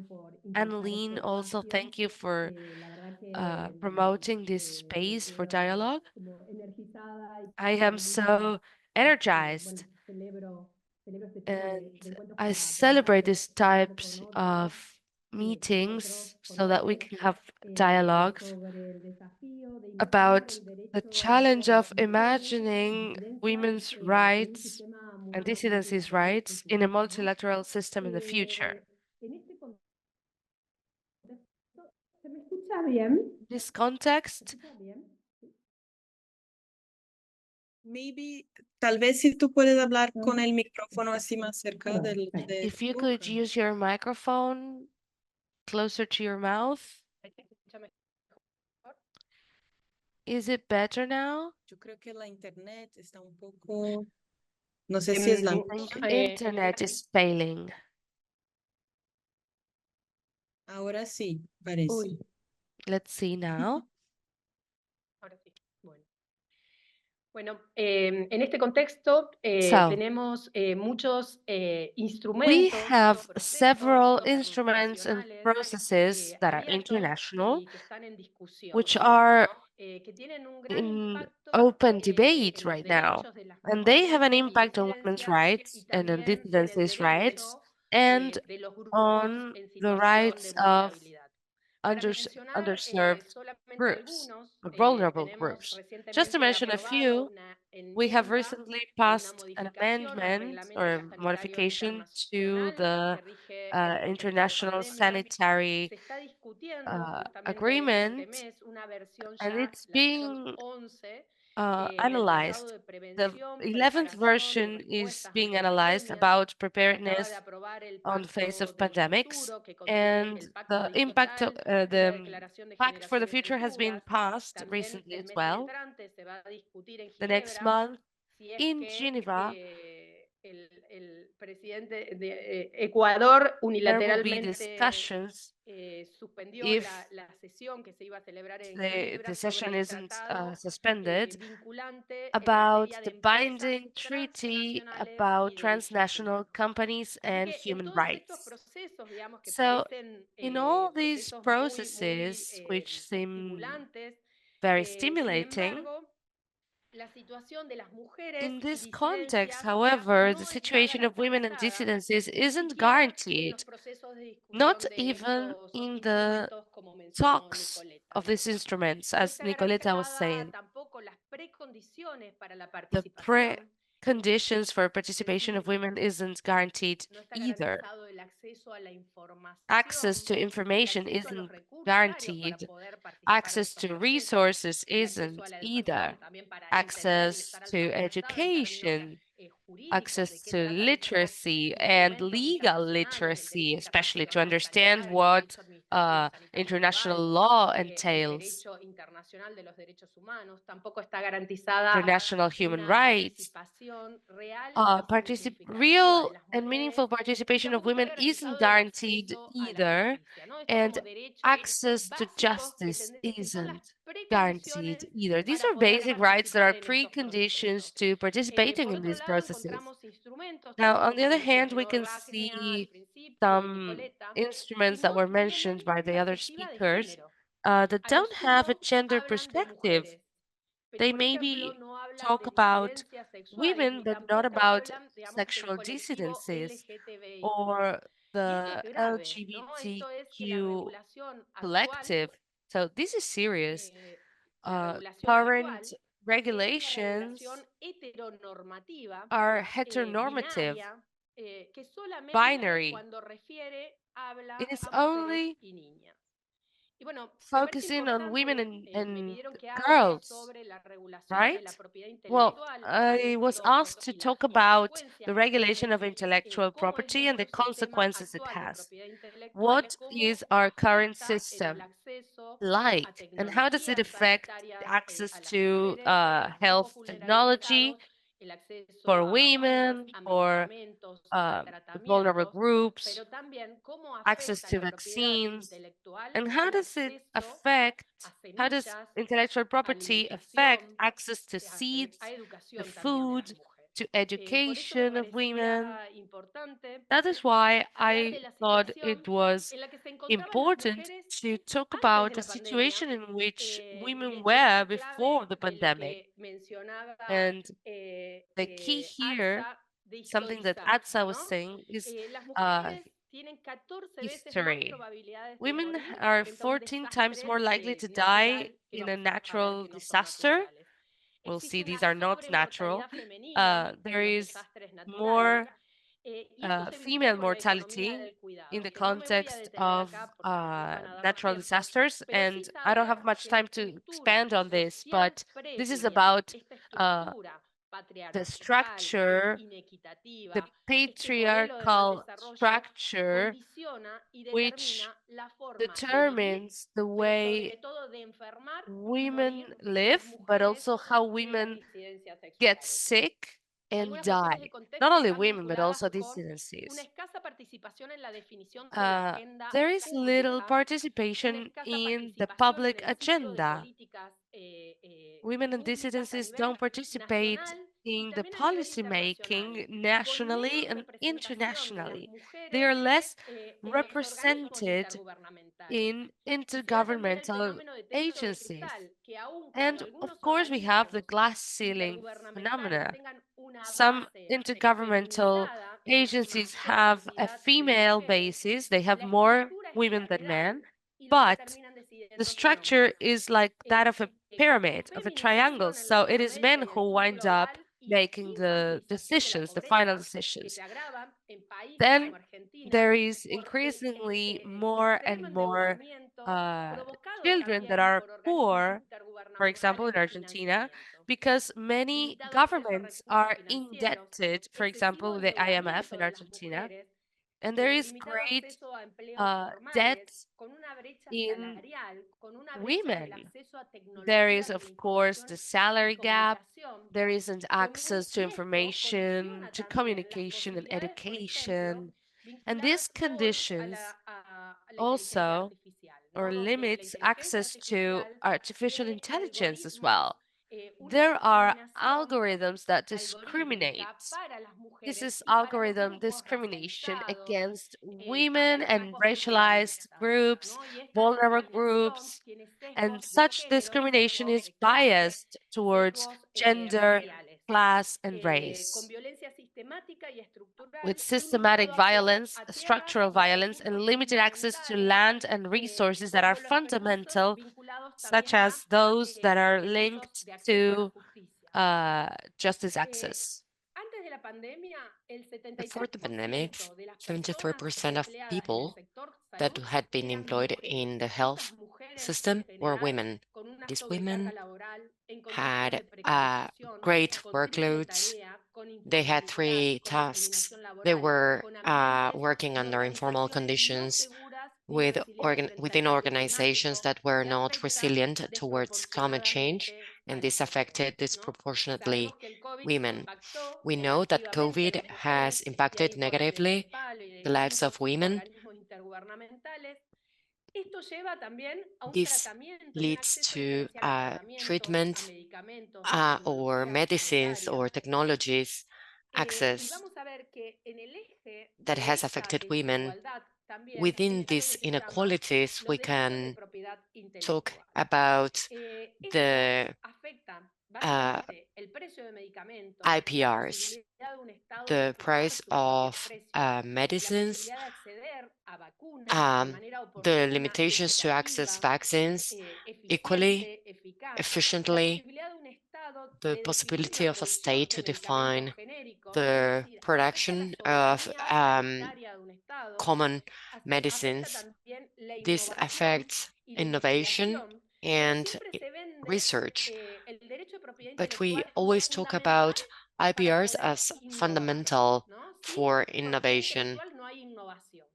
and Lean. Also, thank you for promoting this space for dialogue. I am so energized, and I celebrate these types of meetings so that we can have dialogues about the challenge of imagining women's rights and dissidencies' rights in a multilateral system in the future. This context, Maybe, tal vez si tú puedes hablar con el micrófono así más cerca del if you could use your microphone closer to your mouth. Is it better now? Yo creo que la internet está un poco, no sé si es la I think internet is failing. Ahora sí, parece. Let's see now. Ahora sí. Bueno, en este contexto So, tenemos muchos we instrumentos, have procesos, several instruments and processes that are abiertos international, y que están en discusión, which are que tienen un gran in impacto open en debate los right now. derechos de las And they have an mujeres y impact on women's disidencias rights y and on también en el dissidencies' rights derecho and de los grupos on en the situación rights de of vulnerabilidad. Para mencionar underserved solamente groups, algunos, vulnerable tenemos groups. recientemente Just to mention a aprobado few, una we have enmienda recently o una passed an modificación al amendment reglamento or sanitario modification to internacional the que rige el contexto de international pandemia. sanitary Se está discutiendo justamente agreement, este mes una versión and ya, it's la versión being 11 del Tratado analyzed. de The Prevención, 11th Preparación y version is Respuestas being ante analyzed Pandemias. about Se acaba de preparedness aprobar el on the face of Pacto del pandemics, Futuro, que contiene and el Pacto the impact of Digital y la the Declaración de Pact for the Generaciones Future has been Futuras. passed También recently el as mes well. entrante se va a discutir en The next Ginebra month si es in que Geneva, el presidente de Ecuador There will be unilateralmente discussions suspendió if la sesión que se iba a celebrar en the Ginebra session sobre el isn't tratado suspended vinculante en about materia de the empresas binding treaty transnacionales about y derechos transnational humanos. companies Así and que en human todos estos rights. procesos, digamos, que So, parecen in all these procesos processes, which seem estimulantes, very sin stimulating, embargo, la situación de las mujeres in y this context, disidencias however, the no está situation of women and garantizada dissidences ni isn't siquiera en los guaranteed, procesos de not discusión de even estos in the instrumentos, como mencionó talks Nicoleta. of these instruments, No as está Nicoleta was garantizada saying. tampoco las precondiciones para la The participación, preconditions for es participation of decir, women isn't guaranteed no está either. garantizado el acceso a la Access información, to el information acceso a los isn't recursos para guaranteed. poder participar de Access estos to procesos, resources el acceso a isn't la either. educación también para entender y Access estar to alfabetizado en términos education, jurídicos de access qué to tratan estos literacy and instrumentos legal internacionales del literacy, derecho especially to internacional understand sanitario, el what derecho administrativo sanitario international legal, law el entails, derecho internacional de los derechos humanos, tampoco está garantizada international human una rights. participación real y significativa de Real las and mujeres meaningful y participation of tampoco está women isn't garantizado el guaranteed acceso a la either, justicia, ¿no? Estos and como derechos access to básicos justice que son las isn't guaranteed precondiciones either. These para are poder basic rights that are participar en estos preconditions procesos. to participating Por in otro these lado, processes. encontramos instrumentos, Now, también on the como other los hand, we mencionó can Ragnia al see principio y some Nicoleta, que instruments that no were mentioned tienen by the other perspectiva de speakers género. that A lo don't have a sumo gender hablan de perspective. mujeres, pero They por maybe ejemplo no hablan talk de about disidencias sexuales women, ni but not tampoco about hablan, digamos, del sexual colectivo dissidencies LGTBIQ. or Y esto es the grave, ¿no? Esto es que la LGBTQ regulación actual, collective. So this is serious. la regulación Current actual es una regulations regulación heteronormativa, are heteronormative, binaria, que solamente binary. cuando refiere habla It is a mujeres only y niñas. Y bueno, me parece focusing on women importante, me and pidieron que hable girls, sobre la regulación de la right? propiedad Well, intelectual y I was esto asked to y las talk about consecuencias the que regulation tiene, of intellectual cómo es property and the nuestro sistema consequences it actual de has. propiedad intelectual, What cómo is our current afecta en el system acceso a like, and how does it tecnologías affect sanitarias the access a las to mujeres, cómo health vulnerabilizado technology el acceso for a vacunas, women, a for medicamentos, a uh, vulnerable tratamientos, groups, pero también cómo access afecta to la propiedad vaccines, intelectual and how el does it acceso affect, a how does semillas, intellectual a property affect alimentación, access to a seeds, to educación también de las food, mujeres. to Por eso me education of women? parecería importante That is why hablar I de la thought situación it was en la que se encontraban las important mujeres to talk antes de about a la pandemia, situation in which y women esto were es before clave the de lo pandemic. que mencionaba And the key here, ATSA de something that historizar, Atsa was ¿no? saying, is Las uh, mujeres tienen 14 veces más history. probabilidades de Women morir are frente a un 14 times desastre more likely to die natural que in a vamos a ver natural que no son disaster. naturales. We'll see Existe these una are not natural. sobremortalidad femenina There en los is desastres naturales, more y esto se vincula female con la economía mortality del in cuidado, the que no me voy a context detener of acá porque no me van a dar más natural tiempo, disasters. pero sí And I don't have saber much que la time to estructura expand on this, social but this is previa, about esta uh, estructura the patriarcal e structure, the inequitativa, este modelo de mal patriarchal desarrollo structure, condiciona y which determina la forma de vivir, determines the pero sobre way todo de enfermar y women morir de live, las but mujeres also how y de las women disidencias get sexuales. sick and Algunas cuestiones de die. Not contexto only están women, but vinculadas also con una dissidencies. escasa participación en la definición de la agenda There is little pública, una participation escasa in the participación en public el ciclo de agenda. políticas Women and públicas a dissidencies nivel don't participate nacional y in the también a nivel policy internacional, making con nationally menos and representación de las internationally. They mujeres are less en los organismos represented intergubernamentales. in Y se da también el intergovernmental fenómeno de techo de agencies. cristal, que aun cuando And of algunos course, we have the organismos glass ceiling intergubernamentales phenomena. tengan una Some base intergovernmental feminizada, es decir, agencies mayor have a cantidad de female mujeres, basis, they have la more estructura es women than piramidal men, y los que but terminan the decidiendo son structure hombres. is like that of a Como pyramid, of a triangle. feminización en So it is men Latinoamérica y el who sur wind up global y making the infantilización de la decisions, the final pobreza, que decisions. se agravan en países como Then Argentina there is por increasingly more extremo and more endeudamiento provocado children that también are por organismos poor, for example, intergubernamentales in de Argentina, financiamiento. because many Limitado acceso a governments recursos are financieros, indebted, for excesivo example, the IMF endeudamiento in de las Argentina, mujeres, And there is limitado great acceso a empleos debt formales, con una brecha in salarial, con una brecha del women. acceso a There tecnologías is, de la of course, the información salary y gap. comunicación, There isn't access to y esto information, condiciona to también las communication and posibilidades, por ejemplo, education. And vinculadas these hoy conditions a la inteligencia also artificial, or ¿no? Donde la limits inteligencia access to artificial artificial tiene intelligence as algoritmos, well. una There are discriminación algorithms that discriminate. algorítmica para las This mujeres is y para los algorithm grupos discrimination racializados, against para women los and grupos racialized criminalizados, groups, ¿no? Y esta vulnerable discriminación groups, tiene and sesgos de such género, discrimination sesgos is de clase, biased towards sesgos gender, raciales, class, and con race, violencia sistemática y with estructural, systematic limitado acceso violence, a tierras structural y a violence, and recursos limited access to fundamentales, land and resources that are como los recursos fundamental, vinculados such también a as those that are recursos linked de acceso a la to justicia. justice access. Antes de la pandemia, el Before the pandemic, 73% de las personas 73% of empleadas en el people sector that salud had been eran employed mujeres. in the Estas health mujeres, system en were general, women. con una These sobrecarga women laboral, en condiciones had de precarización, great con triple workloads. tarea, con They had informalidad, 3 con tasks. discriminación They laboral, were con ambientes working y under informal organizaciones no conditions seguras ni resilientes frente al within cambio organizations climático, that were que not afecta resilient towards climate change, desproporcionadamente a and las this mujeres, affected ¿no? disproportionately Sabemos que el COVID women. impactó We know that negativamente a COVID las has mujeres y hay impacted informes de la negatively CEPAL y de the lives of distintos women. organismos intergubernamentales. Esto lleva también a un This tratamiento y un leads acceso to diferencial a tratamientos, a treatment medicamentos, a or tecnologías medicines sanitarias. or technologies Y access vamos a ver que en el eje that de has esta affected women. desigualdad también Within está lo these que se llama inequalities, los we derechos de can propiedad talk intelectual. about Estos the afectan uh, básicamente el precio de medicamentos, la IPRs, posibilidad de un Estado de the fijar price sus propios of precios, la medicines, posibilidad de acceder a vacunas de manera the oportuna, limitations to access equitativa, vaccines equally, eficiente, eficaz, y la efficiently, posibilidad de un Estado the de definir possibility la of a producción state de to medicamentos define genéricos, es the decir, afecta la production of soberanía sanitaria de un Estado, common afecta medicines. también la This innovación affects y la innovation investigación, pero and siempre se vende research. el derecho de propiedad But we intelectual como always talk fundamental about para IPRs poder as innovar, fundamental ¿no? Sin for propiedad innovation. intelectual no hay innovación.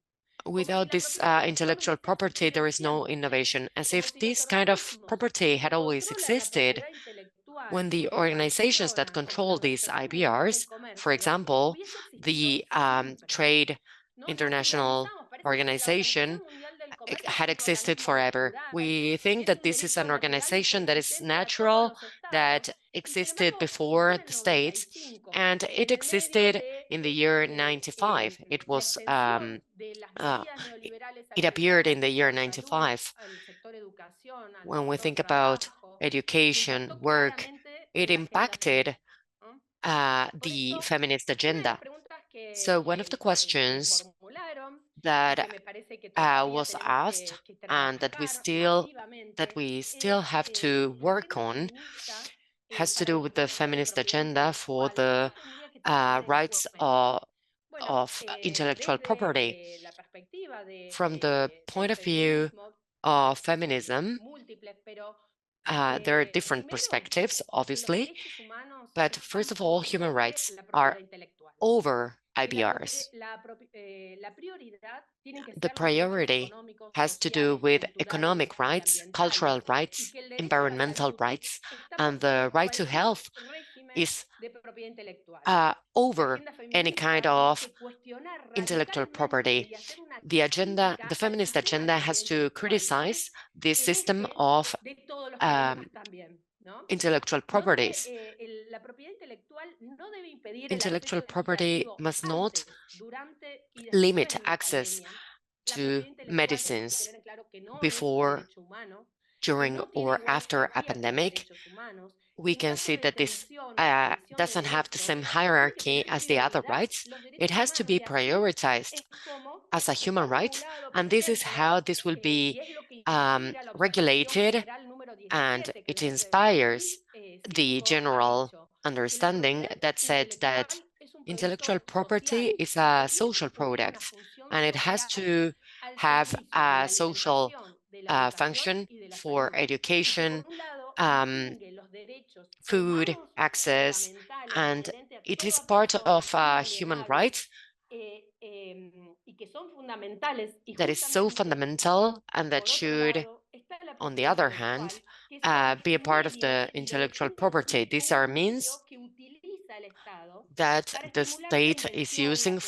Como si Without la this propiedad intelectual intellectual hubiese property, existido there is no siempre, innovation, as como if si los this kind of organismos property que had always controlan la existed. propiedad intelectual When the y que organizations that sancionan como la control these Organización Mundial del IPRs, for Comercio, example, hubiese existido the siempre, Trade ¿no? Nosotros International pensamos, parece que la Organization Organización Mundial del Comercio es had un existed organismo forever. natural, We que think es that un this is derecho an natural y organization that is preexistente a todos natural, los estados, that y sin existed embargo surgió before en el the states, 95, and it en el medio existed de in the year 95. It la was extensión de las uh, medidas neoliberales it appeared in aplicadas the a year la salud, 95. al sector educación, al When we sector think about trabajo, y education, impactó work, claramente it en la agenda impacted feminista, ¿no? Por the eso, feminist una de las agenda. preguntas So one of the que me questions formularon y que that me parece que todavía was tenemos asked que and trabajar that masivamente we es still have to la work agenda on feminista has to para do los with the derechos de feminist propiedad agenda for intelectual. the ¿Qué tendría que tener en rights cuenta? Bueno, of intellectual property. desde la perspectiva From the del point of view feminismo, of son feminism, múltiples, pero there are different primero, perspectives, los obviously, derechos humanos but first están of por all, human sobre rights la are propiedad intelectual. over La, IBRs. la prioridad tienen que The ser los derechos priority económicos, has to do sociales, with culturales economic y rights, cultural ambientales, y rights, que el derecho a la environmental salud rights, está por and sobre the right to cualquier health régimen is de propiedad intelectual. La over agenda any kind feminista tiene of que cuestionar intellectual radicalmente property. y hacer una The crítica al feminist sistema de agenda has propiedad to intelectual, que es criticize the el system eje of de todos los um, problemas también, ¿no? intellectual Donde properties. la propiedad intelectual no debe impedir el Intellectual acceso property equitativo must not antes, durante y limit después de la access pandemia. La to propiedad intelectual tenemos que medicines tener en claro que no es un before, derecho humano, que during, no tiene or igual after a jerarquía que los pandemic. derechos humanos, que We en can caso see de that this tensión o extensión de doesn't have the derechos, same tiene que hierarchy tener as the other prioridad rights. los It derechos has to humanos be y así prioritized es como as a está human right, regulado, por and this is ejemplo, how this will be y es lo que inspira la Observación regulated, General número and 17, que it desde inspires the 2005 ha general dicho que la understanding propiedad that said that intelectual es un intellectual producto property social is y a que tiene que social cumplir una product, función and it has social to al have servicio de la a social alimentación, de la educación function y de la for salud. Y que por education, un lado um, distingue los derechos food humanos access, fundamentales and inherentes a it is toda part persona, of human inalienables, rights. y that is so fundamental and that should, on the other hand, be a part of the intellectual property. These are means that the state is using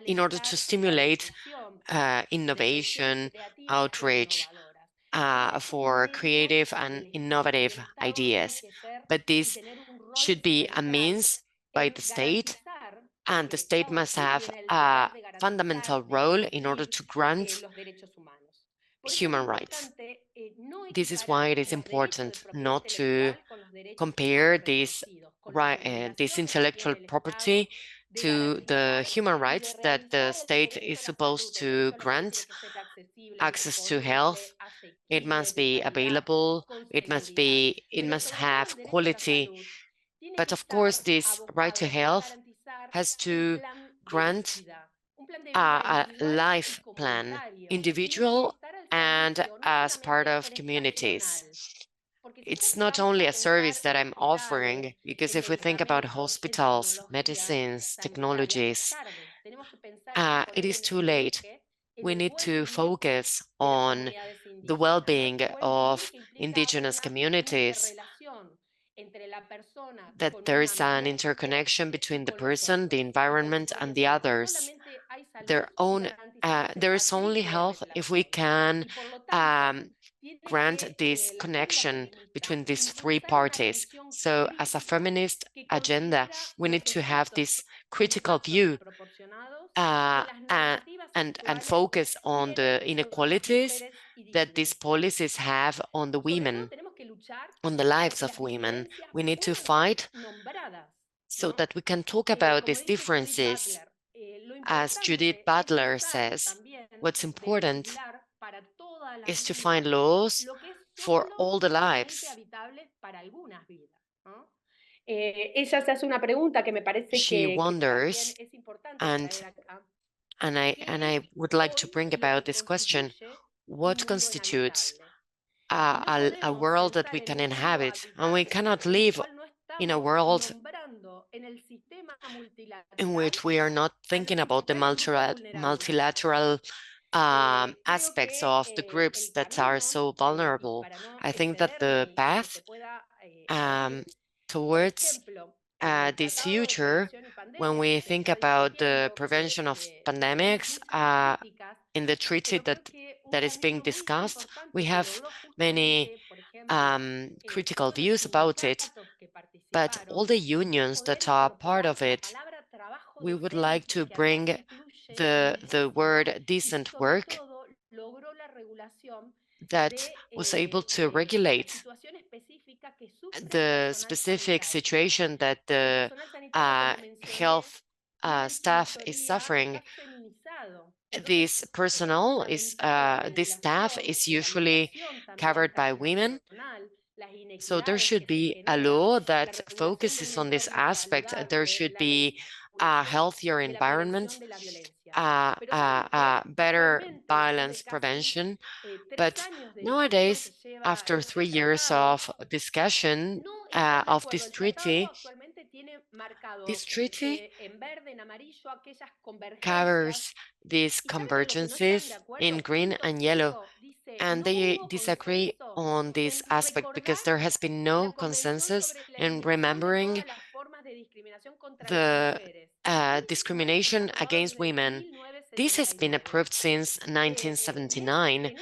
in order to stimulate innovation, outreach, for creative and innovative ideas. But this should be a means by the state, and the state must have a fundamental role in order to grant human rights. This is why it is important not to compare this intellectual property to the human rights that the state is supposed to grant. Access to health, it must be available, it must have quality. But of course, this right to health has to grant a life plan, individual and as part of communities. It's not only a service that I'm offering, because if we think about hospitals, medicines, technologies, it is too late. We need to focus on the well-being of indigenous communities, that there is an interconnection between the person, the environment, and the others. There is only health if we can grant this connection between these three parties. So as a feminist agenda, we need to have this critical view and focus on the inequalities that these policies have on the women, on the lives of women. We need to fight so that we can talk about these differences. As Judith Butler says, what's important is to find laws for all the lives. She wonders, and I would like to bring about this question: what constitutes a world that we can inhabit? And we cannot live in a world in which we are not thinking about the multilateral aspects of the groups that are so vulnerable. I think that the path towards this future, when we think about the prevention of pandemics in the treaty that is being discussed, we have many critical views about it, but all the unions that are part of it, we would like to bring the word decent work that was able to regulate the specific situation that the health staff is suffering. This staff is usually covered by women. So there should be a law that focuses on this aspect. There should be a healthier environment, better violence prevention. But nowadays, after 3 years of discussion of this treaty covers these convergences in green and yellow, and they disagree on this aspect because there has been no consensus in remembering the discrimination against women. This has been approved since 1979.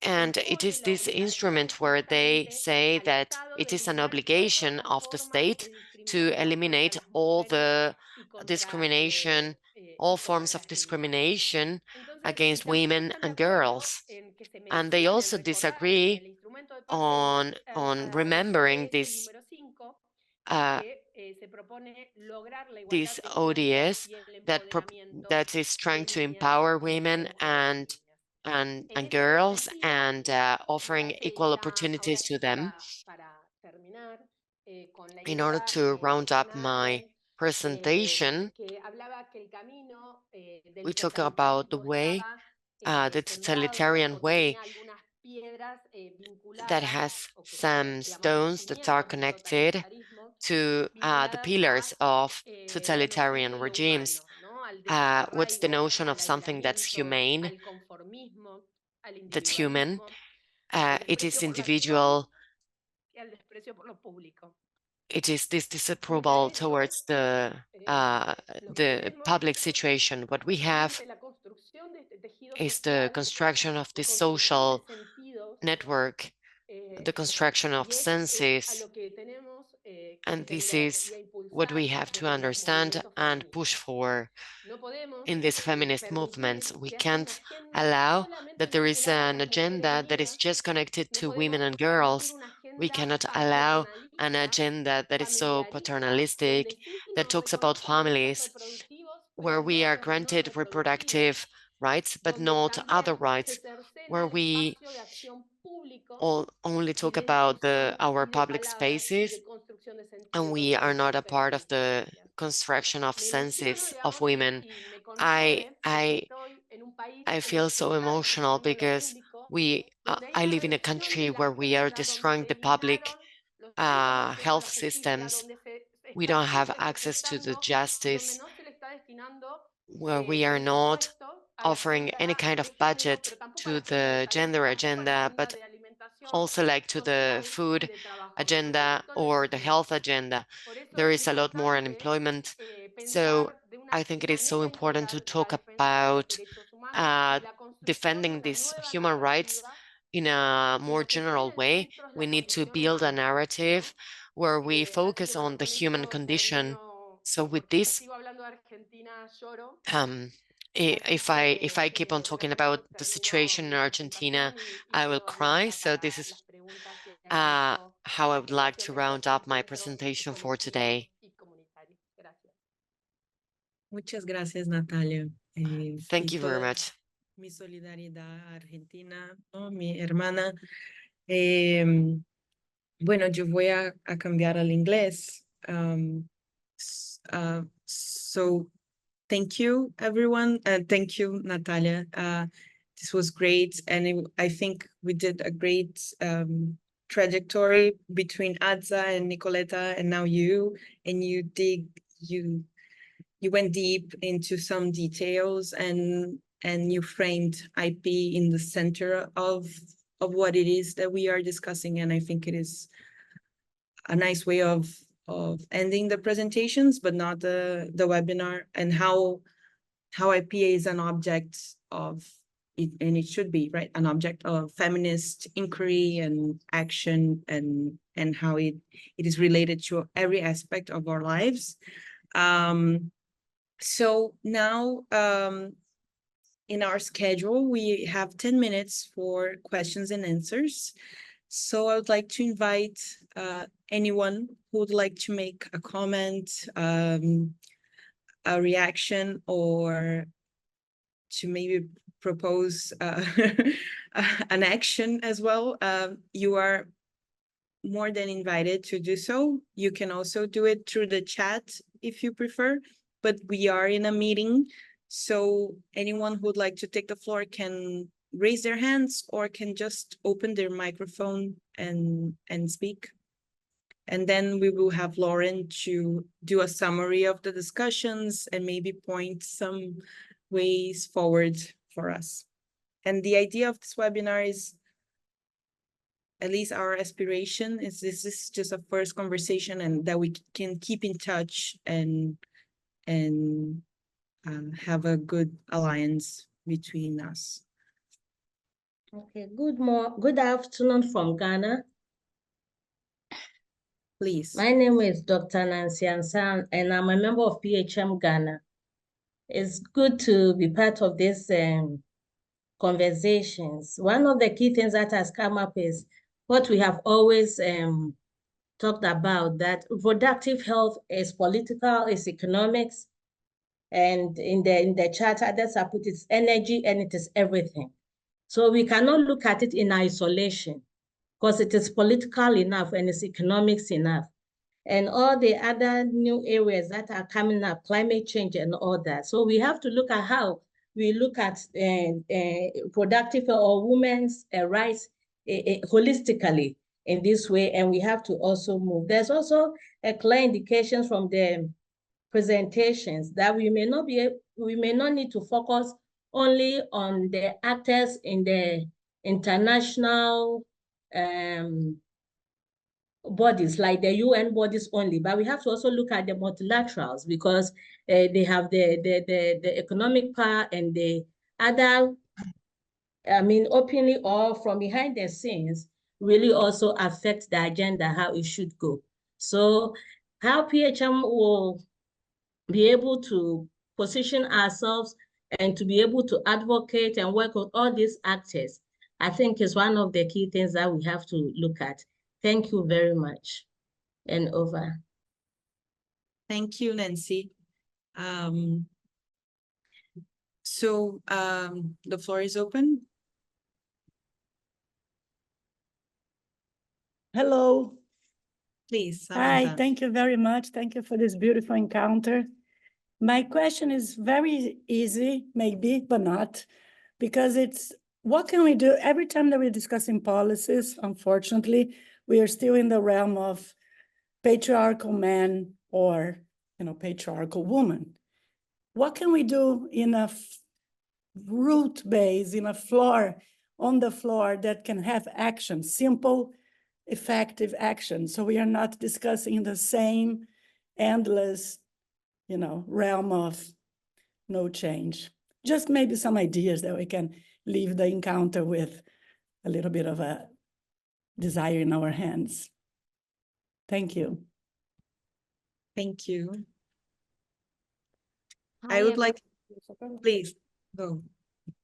And it is this instrument where they say that it is an obligation of the state to eliminate all the discrimination, all forms of discrimination against women and girls. And they also disagree on remembering this ODS that is trying to empower women and girls and offering equal opportunities to them. In order to round up my presentation, we talk about the way, the totalitarian way that has some stones that are connected to the pillars of totalitarian regimes. what's the notion of something that's humane, that's human. It is individual. It is this disapproval towards the public situation. What we have is the construction of this social network, the construction of senses, and this is what we have to understand and push for in these feminist movements. We can't allow that there is an agenda that is just connected to women and girls. We cannot allow an agenda that is so paternalistic, that talks about families, where we are granted reproductive rights, but not other rights, where we only talk about our public spaces, and we are not a part of the construction of senses of women. I feel so emotional because I live in a country where we are destroying the public health systems. We don't have access to the justice, where we are not offering any kind of budget to the gender agenda, but also like to the food agenda or the health agenda. There is a lot more unemployment. So I think it is so important to talk about defending these human rights in a more general way. We need to build a narrative where we focus on the human condition. So with this, if I keep on talking about the situation in Argentina, I will cry. So this is how I would like to round up my presentation for today. Muchas gracias, Natalia. Thank you very much. Mi solidaridad a Argentina, ¿no? Mi hermana. Bueno, yo voy a cambiar al inglés. So thank you, everyone. And thank you, Natalia. This was great. And I think we did a great trajectory between Adza and Nicoleta and now you. And you went deep into some details and you framed IP in the center of what it is that we are discussing. And I think it is a nice way of ending the presentations, but not the webinar, and how IP is an object of it, and it should be, right, an object of feminist inquiry and action, and how it is related to every aspect of our lives. So now in our schedule, we have 10 minutes for questions and answers. So I would like to invite anyone who would like to make a comment, a reaction, or to maybe propose an action as well. You are more than invited to do so. You can also do it through the chat if you prefer, but we are in a meeting. So anyone who would like to take the floor can raise their hands or can just open their microphone and speak. And then we will have Lauren to do a summary of the discussions and maybe point some ways forward for us. And the idea of this webinar is, at least our aspiration is, this is just a first conversation, and that we can keep in touch and have a good alliance between us. Okay, good afternoon from Ghana. Please. My name is Dr. Nancy Ansan, and I'm a member of PHM Ghana. It's good to be part of these conversations. One of the key things that has come up is what we have always talked about, that reproductive health is political, is economics, and in the charter, others have put it's energy, and it is everything. So we cannot look at it in isolation, because it is political enough and it's economics enough. And all the other new areas that are coming up, climate change and all that. So we have to look at how we look at productive or women's rights holistically in this way, and we have to also move. There's also a clear indication from the presentations that we may not be we may not need to focus only on the actors in the international bodies like the UN bodies only, but we have to also look at the multilaterals because they have the economic power and the other, I mean, openly or from behind the scenes, really also affect the agenda, how it should go. So how PHM will be able to position ourselves and to be able to advocate and work with all these actors, I think is one of the key things that we have to look at. Thank you very much. And over. Thank you, Nancy. The floor is open. Hello. Please. Hi, Samantha. thank you very much. Thank you for this beautiful encounter. My question is very easy, maybe, but not, because it's what can we do? Every time that we're discussing policies, unfortunately, we are still in the realm of patriarchal man or, patriarchal woman. What can we do in a root base, in a floor, on the floor that can have action, simple, effective action? So we are not discussing the same endless, realm of no change. Just maybe some ideas that we can leave the encounter with a little bit of a desire in our hands. Thank you. Thank you. Hi, I would like, please go.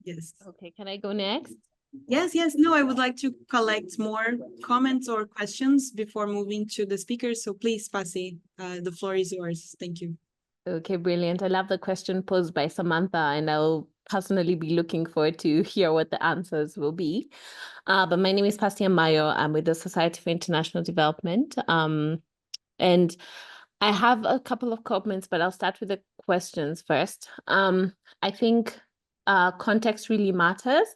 Yes. Okay, can I go next? Yes, no, I would like to collect more comments or questions before moving to the speakers. So please, Pasi, the floor is yours. Thank you. Okay, brilliant. I love the question posed by Samantha, and I'll personally be looking forward to hear what the answers will be. But my name is Pasi Mayo. I'm with the Society for International Development. And I have a couple of comments, but I'll start with the questions first. I think context really matters.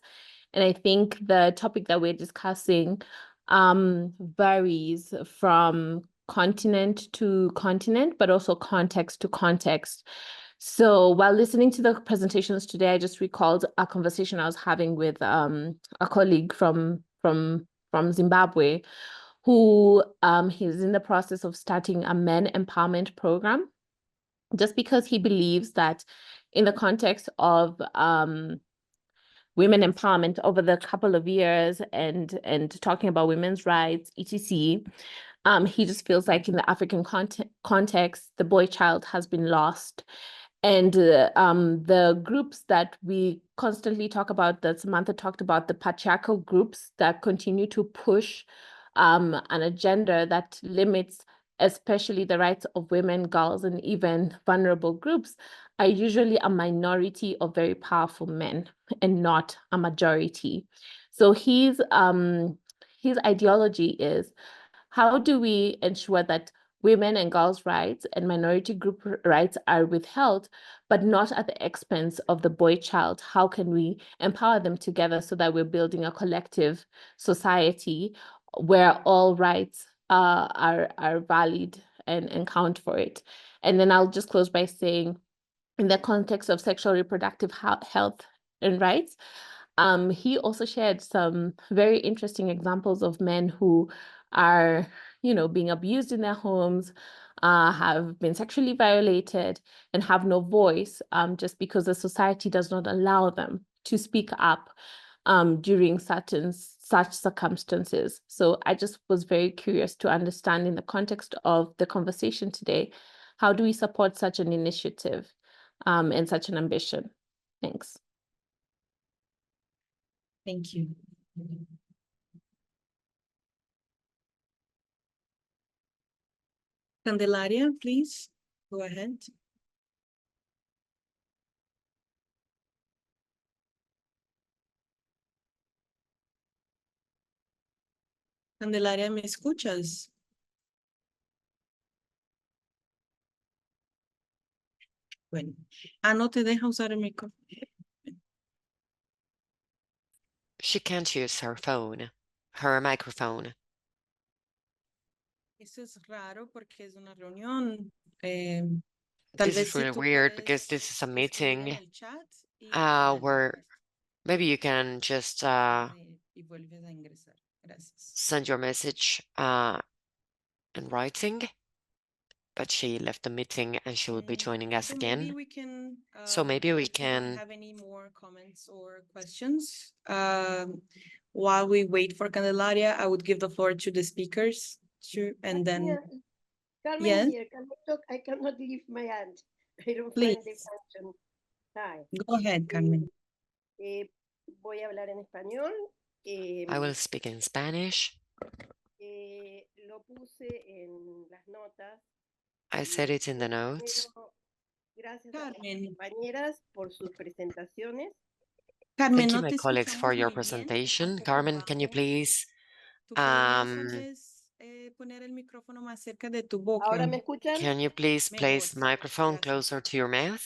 And I think the topic that we're discussing varies from continent to continent, but also context to context. So while listening to the presentations today, I just recalled a conversation I was having with a colleague from Zimbabwe, who he's in the process of starting a men empowerment program, just because he believes that in the context of women empowerment over the couple of years and talking about women's rights, etc., he just feels like in the African context, the boy child has been lost. And the groups that we constantly talk about, that Samantha talked about, the patriarchal groups that continue to push an agenda that limits especially the rights of women, girls, and even vulnerable groups, are usually a minority of very powerful men and not a majority. So his ideology is, how do we ensure that women and girls' rights and minority group rights are withheld, but not at the expense of the boy child? How can we empower them together so that we're building a collective society where all rights are valid and count for it? And then I'll just close by saying, in the context of sexual reproductive health and rights, he also shared some very interesting examples of men who are, being abused in their homes, have been sexually violated, and have no voice, just because the society does not allow them to speak up during such circumstances. So I just was very curious to understand, in the context of the conversation today, how do we support such an initiative and such an ambition? Thanks. Thank you. Candelaria, please go ahead. Candelaria, ¿me escuchas? Bueno, no te deja usar el micrófono. She can't use her phone, her microphone. Eso es raro porque es una reunión. Tal This vez is si really tú weird puedes because this is a escribir meeting en el chat y where maybe you can just y vuelves a ingresar. Gracias. send your message in writing. But she left the meeting and she will be joining us So maybe again. we can, So maybe we if you don't can. have any more comments or questions, while we wait for Candelaria, I would give the floor to the speakers, and then, Carmen yes, here. Can I talk? I cannot leave my hand. I don't please, find the function. Hi. go ahead, Carmen. Voy a hablar en español. I will speak in Spanish. Lo puse en las notas. I said it in the notes. Gracias a las Carmen, compañeras por sus presentaciones. Carmen, Thank you, no my te colleagues, for escuchamos your muy bien, presentation. un poco Carmen, can you bajo. please ¿Tú podrías tal vez poner el micrófono más cerca de tu boca? ¿Ahora me escuchan? can you please Mejor, place the sí, microphone gracias. closer to your mouth?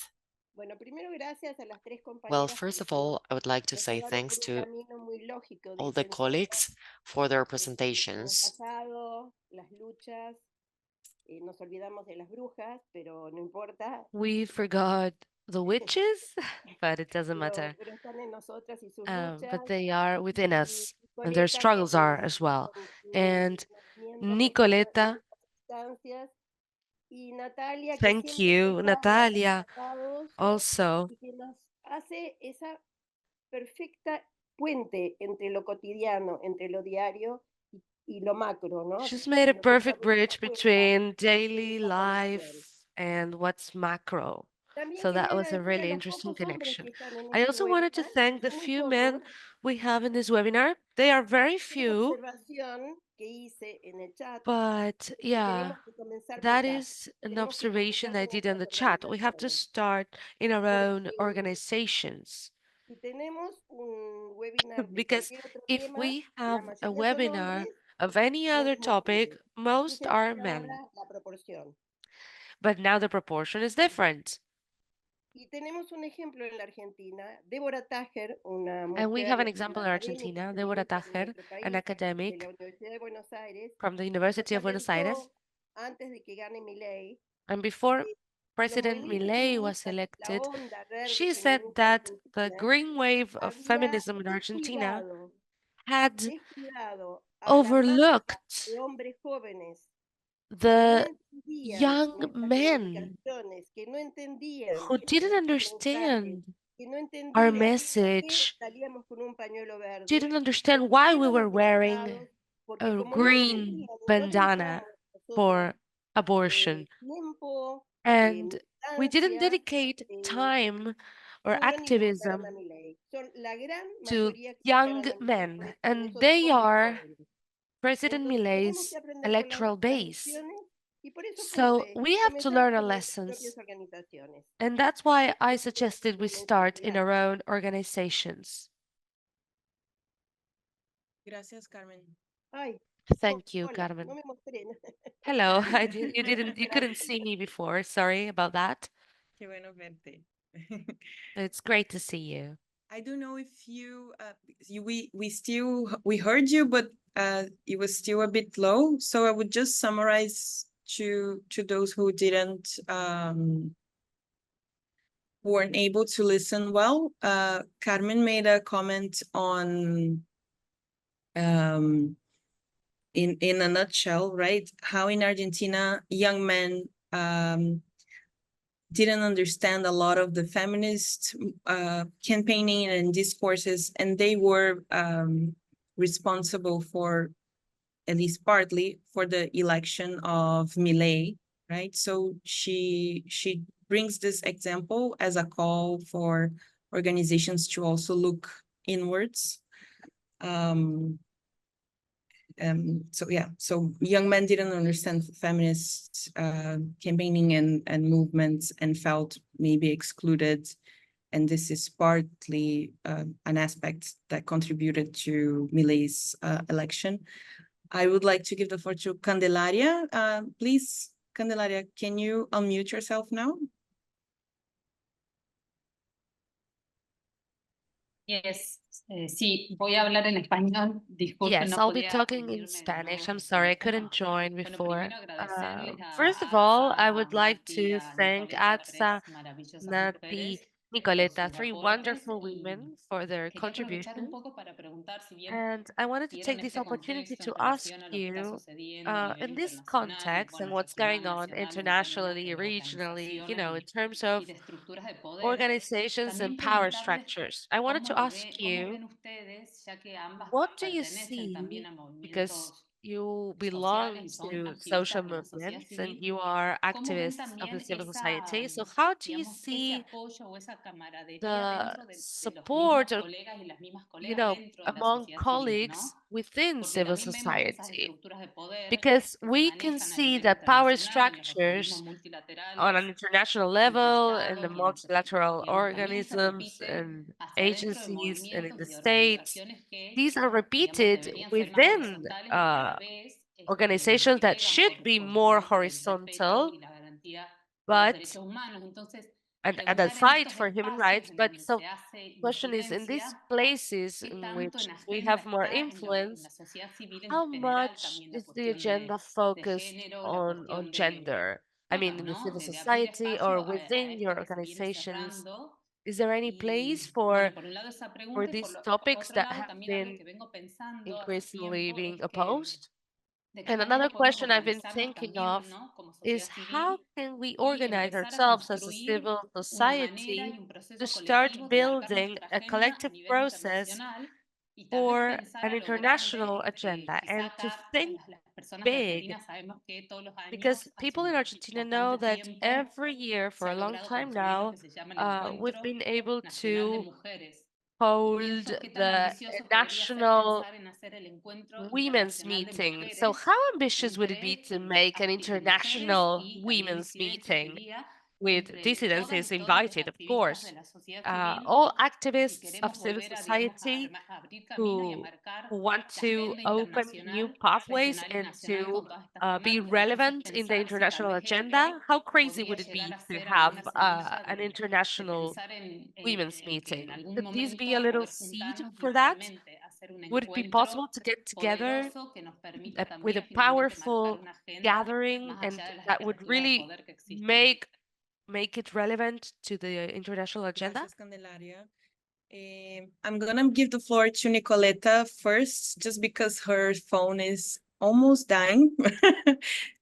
Bueno, primero gracias a las tres Well, compañeras first of porque all, I would like to nos say llevaron thanks por un to camino muy lógico de all the pensar colleagues for their en el presentations. pasado, las luchas. Nos olvidamos de las brujas, pero no importa. We forgot the witches, but it doesn't matter. Pero están en nosotras y sus But luchas. they are within Y us, and their Nicoleta, struggles are as well. And Nicoleta, y Natalia, que thank siempre you, está Natalia, tratados also. y que nos hace esa perfecta puente entre lo cotidiano, entre lo diario y lo macro, ¿no? She's made a Lo que perfect estamos en la bridge cuenta, between en daily la conexión. life and what's macro. También So that quería was a agradecer a really los interesting pocos hombres connection. que están en I este also wanted to webinar, thank the son muy few pocos. men we have in this webinar. They are very Una few, observación que hice en el chat. but yeah, Tenemos que comenzar por that casa. is an Tenemos que observation comenzar I con did in nuestras the chat. We have to organizaciones. start in our own Porque organizations. si tenemos un webinar de Because cualquier otro if tema, we la have a mayoría son webinar hombres, of any other somos topic, mujeres. most Entonces are cambia men. ahora la proporción. But now the proportion is different. Y tenemos un ejemplo en la Argentina, Débora Tajer, una And we have an mujer example in académica Argentina, que Deborah vino de Tajer, nuestro país, an de academic la Universidad de Buenos Aires, from the University of Buenos Aires. comentó antes de que gane Milei, And before que los President movimientos Milei was feministas, la elected, onda verde she said feminista that the argentina, green wave of había feminism in Argentina descuidado had a la masa overlooked de hombres jóvenes que no the entendían young nuestras men reivindicaciones, que no entendían who didn't nuestros mensajes, understand que no our entendían por qué message, salíamos con un pañuelo verde, didn't por understand qué why we éramos were wearing etiquetados, porque a como no green entendían y no bandana dedicábamos nosotras for abortion. tiempo, And we didn't militancia, dedicate time or fueron y votaron a activism Milei. Son la gran to mayoría que young votaron a Milei, por men, eso son and esos they hombres are jóvenes. President Entonces tenemos Milei's que aprender por electoral las base. lecciones y por eso So puse we have to comenzar learn our por nuestras lessons. propias organizaciones. And that's why I Ese es suggested we mi start mensaje. in our own organizations. Gracias, Carmen. Ay, Thank you, hola, Carmen. no me mostré. Hello, you couldn't see me before. Sorry about that. Qué bueno verte. It's great to see you. I don't know if we heard you, but it was still a bit low. So I would just summarize to those who didn't weren't able to listen well. Carmen made a comment on in a nutshell, right? How in Argentina young men didn't understand a lot of the feminist campaigning and discourses, and they were responsible for, at least partly, for the election of Milei, right? So she brings this example as a call for organizations to also look inwards. So young men didn't understand feminist campaigning and movements and felt maybe excluded. And this is partly an aspect that contributed to Milei's election. I would like to give the floor to Candelaria. Please, Candelaria, can you unmute yourself now? Yes, Sí, voy a hablar en español. Disculpen, Yes, no I'll be podía talking in unirme de Spanish. nuevo I'm recién. sorry, I couldn't join Bueno, before. primero agradecerles First of a all, I ATSA, a would like Mati, to a thank Nicoleta, Atsa, tres maravillosas Nati, mujeres, por Nicoleta, sus three aportes wonderful y women for their quería aprovechar un contribution. poco para preguntar si bien And I wanted to vieron take this este opportunity contexto en to ask relación a lo que está you, sucediendo a nivel in this internacional, context and bueno, what's going regional, on nacional, en términos internationally, de regionally, you organizaciones know, in terms of y de estructuras de poder. organizations and También power preguntarles structures. I wanted cómo to ask cómo you, ven ustedes, ya que ambas what do you pertenecen también see, a because movimientos you belong sociales y son to social activistas de la sociedad movements and civil, you are cómo ven activists of the también civil esa, society. So how do you digamos, ese see apoyo o esa camaradería the dentro de los mismos support or, colegas y las mismas you colegas know, dentro de la among sociedad civil, ¿no? colleagues within Porque civil también vemos que esas society? estructuras de poder Because que se we can manejan a see nivel that power internacional en los organismos structures on an multilaterales, international entre level, in the estados y entre, multilateral digamos, también se organisms repiten and hacia adentro de agencies and in movimientos the y de states, organizaciones que, these are digamos, repeated deberían ser más within horizontales y que a la vez organizations that pelegan should be por more justamente el respeto horizontal, y la garantía de los but derechos humanos. Entonces, and that preguntar en fight estos for human espacios rights. en But donde so se hace question is, in these incidencia, places ¿qué in tanto which en we agenda have more está en influence, la sociedad civil en how general much también la is the cuestión agenda de focused género, la on cuestión gender? I mean, bueno, in the ¿no? civil De abrir society or espacio a within esto your que se viene organizations, cerrando? is there any place Y bueno, for por un lado esa for pregunta y these por topics otro that lado have también algo been que vengo pensando hace increasingly tiempo being es que opposed? de qué And another manera podemos question I've been organizarnos thinking también, of ¿no? Como is sociedad how civil can we y organize empezar a ourselves as a construir civil una manera y society un to proceso start colectivo de marcar building nuestra a agenda a collective nivel process internacional y tal vez for pensar an a lo grande, international agenda quizá and to acá think las personas de big, Argentina sabemos que todos los because años, hace people in Argentina know bastante that tiempo, every year se for ha a long logrado time construir lo now, que se llama el we've Encuentro been able Nacional de to Mujeres. Y hold pienso qué tan the ambicioso podría ser national pensar en hacer el Encuentro women's Internacional de meeting. So Mujeres how ambitious would it be entre to make an mujeres international y también women's disidencias, meeting diría, with entre todas dissidences y todos los invited, of activistas de course, la sociedad civil, all si activists of queremos civil volver a, digamos, society a abrir camino y a who marcar want la to agenda open new internacional, pathways regional y and nacional to con todas estas be temáticas. Entonces, relevant in the pensar si tal international vez agenda. esto How crazy podría would it llegar be a to ser have alguna semilla an de international pensar women's en que en meeting? algún Could this be a momento little poder seed juntarnos for that? virtualmente, hacer un Would it be encuentro possible to get together poderoso que nos permita with a también finalmente marcar powerful una agenda gathering más and allá de las that would estructuras de really poder que existen? make it relevant to the international agenda? Gracias, Candelaria. I'm gonna give the floor to Nicoleta first, just because her phone is almost dying.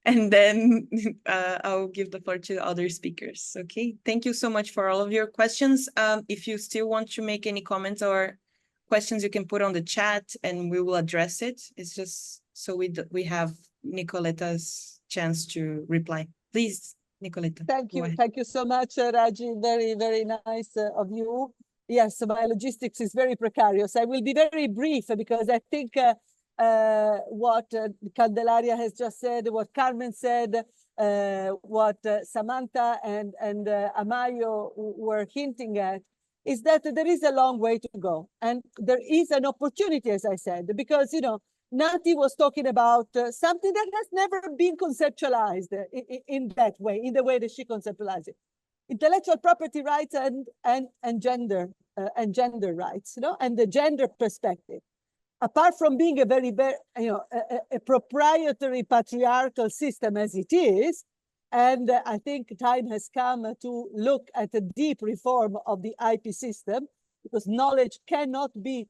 And then I'll give the floor to the other speakers. Okay, thank you so much for all of your questions. If you still want to make any comments or questions, you can put on the chat and we will address it. It's just so we have Nicoleta's chance to reply. Please, Nicoleta. Thank you so much, Raji. Very, very nice of you. Yes, my logistics is very precarious. I will be very brief because I think what Candelaria has just said, what Carmen said, what Samantha and Amayo were hinting at, is that there is a long way to go. And there is an opportunity, as I said, because, you know, Nati was talking about something that has never been conceptualized in that way, in the way that she conceptualized it. Intellectual property rights and gender rights, you know, and the gender perspective. Apart from being a very, you know, a proprietary patriarchal system as it is, and I think time has come to look at a deep reform of the IP system, because knowledge cannot be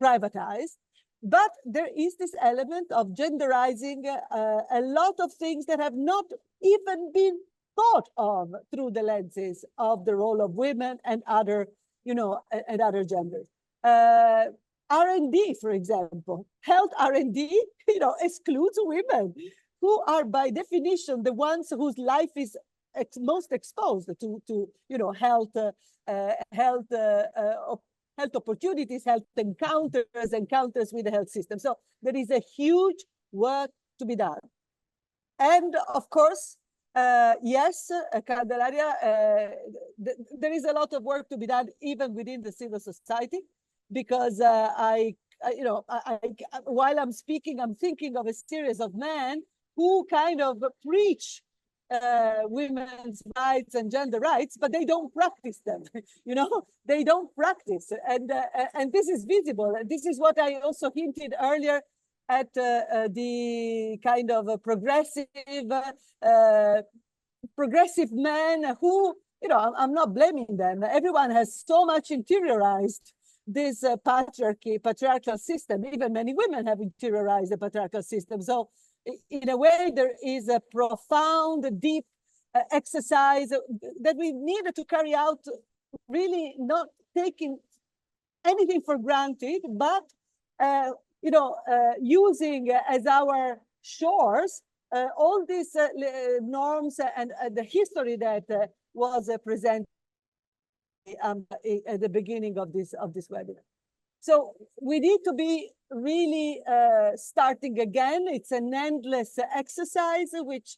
privatized. But there is this element of genderizing a lot of things that have not even been thought of through the lenses of the role of women and other, you know, and other genders. R&D, for example, health R&D, you know, excludes women, who are by definition the ones whose life is most exposed to you know, health opportunities, health encounters with the health system. So there is a huge work to be done. And of course, yes, Candelaria, there is a lot of work to be done even within the civil society, because you know, while I'm speaking, I'm thinking of a series of men who kind of preach women's rights and gender rights, but they don't practice them. They don't practice, and this is visible. This is what I also hinted earlier at the kind of a progressive men who, I'm not blaming them. Everyone has so much interiorized this patriarchal system. Even many women have interiorized the patriarchal system. So in a way, there is a profound, deep exercise that we needed to carry out, really not taking anything for granted, but using as our shores all these norms and the history that was presented at the beginning of this webinar. So we need to be really starting again. It's an endless exercise which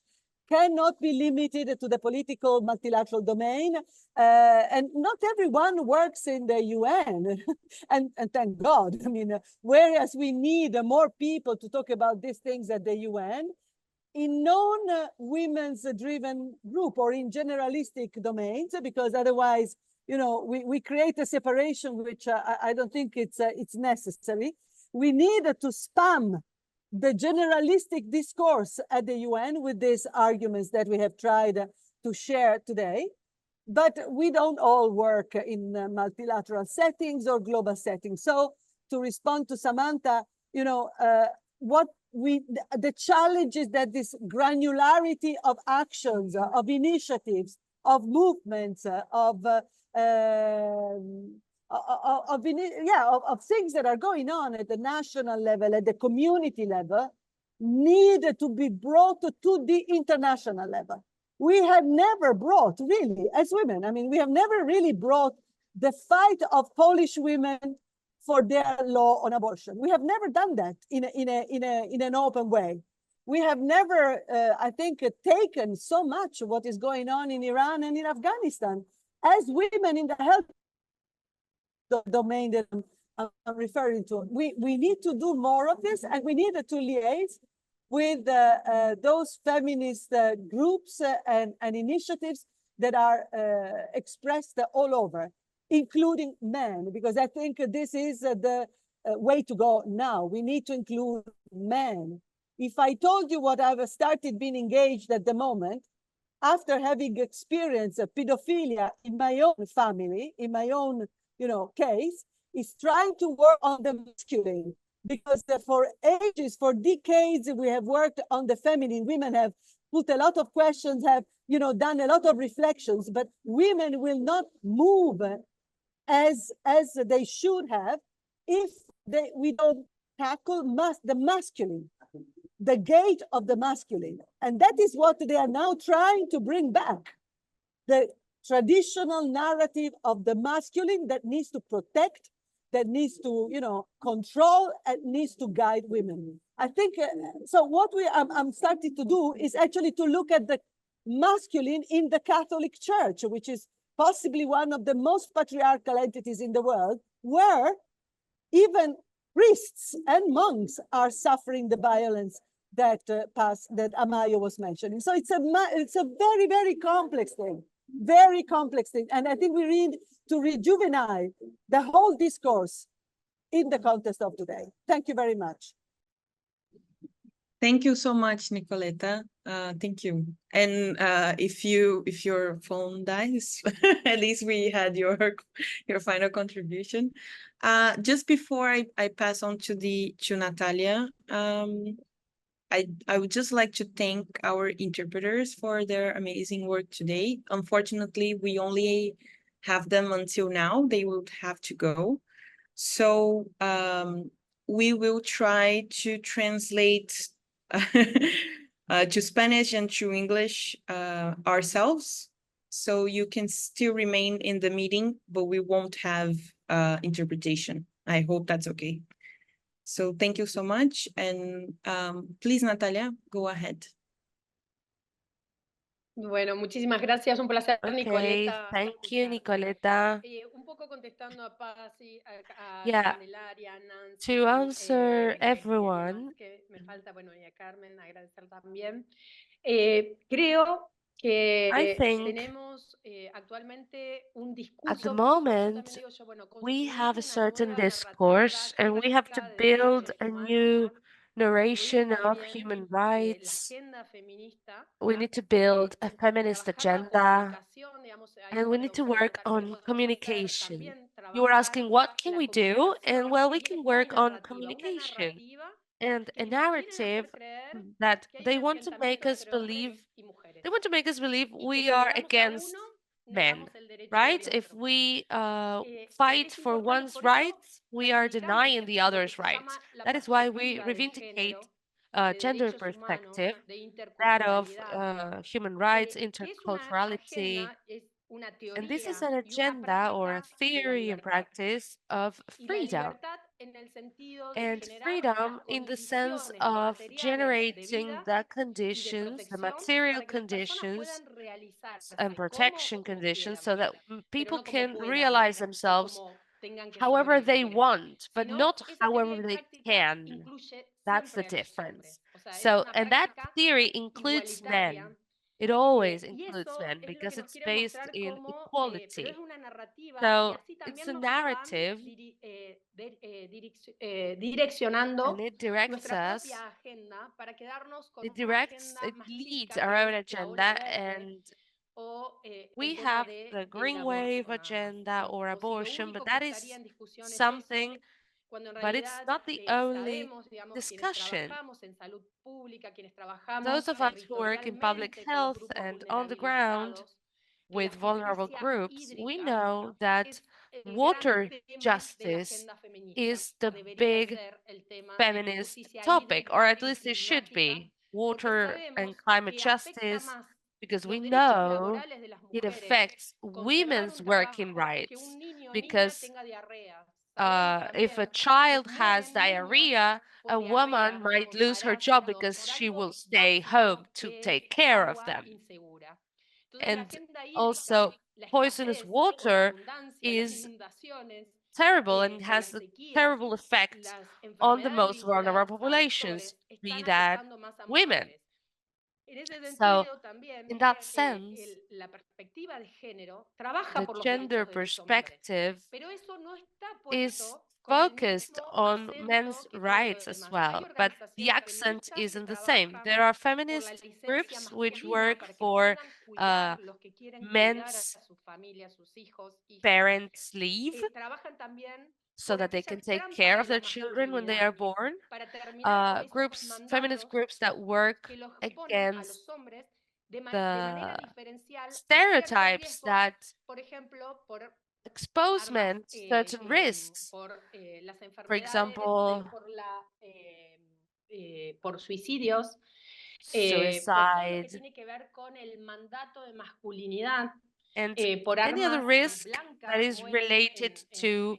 cannot be limited to the political multilateral domain. And not everyone works in the UN, and thank God. I mean, whereas we need more people to talk about these things at the UN, in non-women's driven group or in generalistic domains, because otherwise, we create a separation which I don't think it's necessary. We need to spam the generalistic discourse at the UN with these arguments that we have tried to share today. But we don't all work in multilateral settings or global settings. So to respond to Samantha, the challenge is that this granularity of actions, of initiatives, of movements, of things that are going on at the national level, at the community level, need to be brought to the international level. We have never brought, really, as women, we have never really brought the fight of Polish women for their law on abortion. We have never done that in an open way. We have never, I think, taken so much what is going on in Iran and in Afghanistan as women in the health domain that I'm referring to. We need to do more of this, and we need to liaise with those feminist groups and initiatives that are expressed all over, including men, because I think this is the way to go now. We need to include men. If I told you what I've started being engaged at the moment, after having experienced pedophilia in my own family, in my own case, is trying to work on the masculine. Because for ages, for decades, we have worked on the feminine. Women have put a lot of questions, have done a lot of reflections, but women will not move as they should have if we don't tackle the masculine, the gate of the masculine. And that is what they are now trying to bring back. The traditional narrative of the masculine that needs to protect, that needs to, control, and needs to guide women. I think, so what I'm starting to do is actually to look at the masculine in the Catholic Church, which is possibly one of the most patriarchal entities in the world, where even priests and monks are suffering the violence that Amaya was mentioning. So it's a very, very complex thing. Very complex thing. And I think we need to rejuvenate the whole discourse in the context of today. Thank you very much. Thank you so much, Nicoleta. Thank you. And if your phone dies, at least we had your final contribution. Just before I pass on to Natalia, I would just like to thank our interpreters for their amazing work today. Unfortunately, we only have them until now. They will have to go. So we will try to translate to Spanish and to English ourselves. So you can still remain in the meeting, but we won't have interpretation. I hope that's okay. So thank you so much. And please, Natalia, go ahead. Bueno, muchísimas gracias. Un placer, Okay, Nicoleta. thank you, Nicoleta. Un poco contestando a Paz y a Yeah, Candelaria, a Nancy, to answer y a everyone, más que me falta, bueno, y a Carmen, agradecer también. Creo que I think tenemos actualmente un at the discurso, moment también digo yo, bueno, we construir have a una certain nueva discourse narrativa and we have to crítica de build derechos a humanos, new construir narration of también human la rights. agenda feminista, We need to build a feminist trabajar la agenda comunicación, digamos, ahí and we donde need to vamos a work tratar qué on podemos hacer, communication. también You were trabajar asking what can la we do? And comunicación well, we y can una work on narrativa, communication and a que nos quieren narrative hacer creer that que hay they un want to make enfrentamiento us entre believe hombres y mujeres. they want to make us believe Y que we si are negamos a against uno, men, negamos el derecho right? del If otro. we fight Es for importante, one's por eso rights, we are reivindicamos denying the lo que other's se rights. llama la That is why we perspectiva de reivindicate género, a de gender derechos humanos, perspective, de that of interculturalidad, human rights, que es una interculturality. agenda, es una And this is teoría an y una agenda or a práctica de la theory and libertad. practice of Y la freedom. libertad en el sentido de And generar las freedom in the sense condiciones of materiales de generating vida the y de conditions, the protección material para que las personas conditions puedan realizarse and como protection o como conditions quieran, so that pero people no como can puedan realize o themselves como tengan que however they sobrevivir, want, but sino not esa teoría however y they práctica can. incluye That's siempre the a los difference. hombres. O sea, es So, una and that práctica theory includes igualitaria. men. It always Y includes eso men es lo que because nos it's quieren based mostrar in como, pero es equality. una narrativa y So así it's también a nos van narrative direccionando and it directs nuestra us, propia agenda para quedarnos con it una directs, agenda it más leads chica, our que own es la ola agenda. verde And o we el tema have del the green wave aborto nada más. agenda or Como si lo abortion, but único que that estaría is en discusión es eso, something, cuando en but it's realidad not the only sabemos, digamos, quienes discussion. trabajamos en salud pública, quienes Those trabajamos of us who work in public territorialmente con los health grupos and on the ground vulnerabilizados, que la with vulnerable justicia groups, we hídrica know that es el gran water tema de la justice agenda feminista, is o the debería big ser el tema de feminist justicia topic, or hídrica at y least it should climática, be porque water and sabemos climate que afecta justice, más because we los derechos know laborales de las it mujeres affects conservar women's un working trabajo que rights. un niño o niña Because tenga diarrea. Sabemos if a también que child has mueren niñas diarrhea, por a woman diarrea, might por lose her job parásitos, because por she will algo stay home básico to que es take care of agua them. insegura. Entonces la And agenda hídrica, also, la poisonous escasez o la water abundancia, las is inundaciones terrible and o las has a sequías, terrible effect las on the enfermedades most vulnerable vinculadas a populations, vectores be están that afectando más a women. mujeres. En ese So, sentido, también in that sense, la perspectiva de género trabaja the por los gender derechos de los hombres, perspective pero eso no está is puesto con el focused mismo on men's acento que todo lo rights as demás. Hay well, but the organizaciones accent feministas que isn't the same. trabajan There are por la feminist licencia groups which masculina work para que for puedan uh, cuidar los que quieren cuidar men's a sus familias, sus hijos, hijas. parents' leave Trabajan también so por that they aquella can take trampa care de of la their children when they are masculinidad born. para terminar con esos Feminist mandatos groups that work que los ponen a against los hombres de manera the diferencial a ciertos stereotypes riesgos, that por ejemplo, por expose armas, men to certain risks. por las For enfermedades, example, por suicidios, por todo lo que suicide tiene que ver con el mandato de masculinidad, and por any other armas risk that blancas, is mueren related to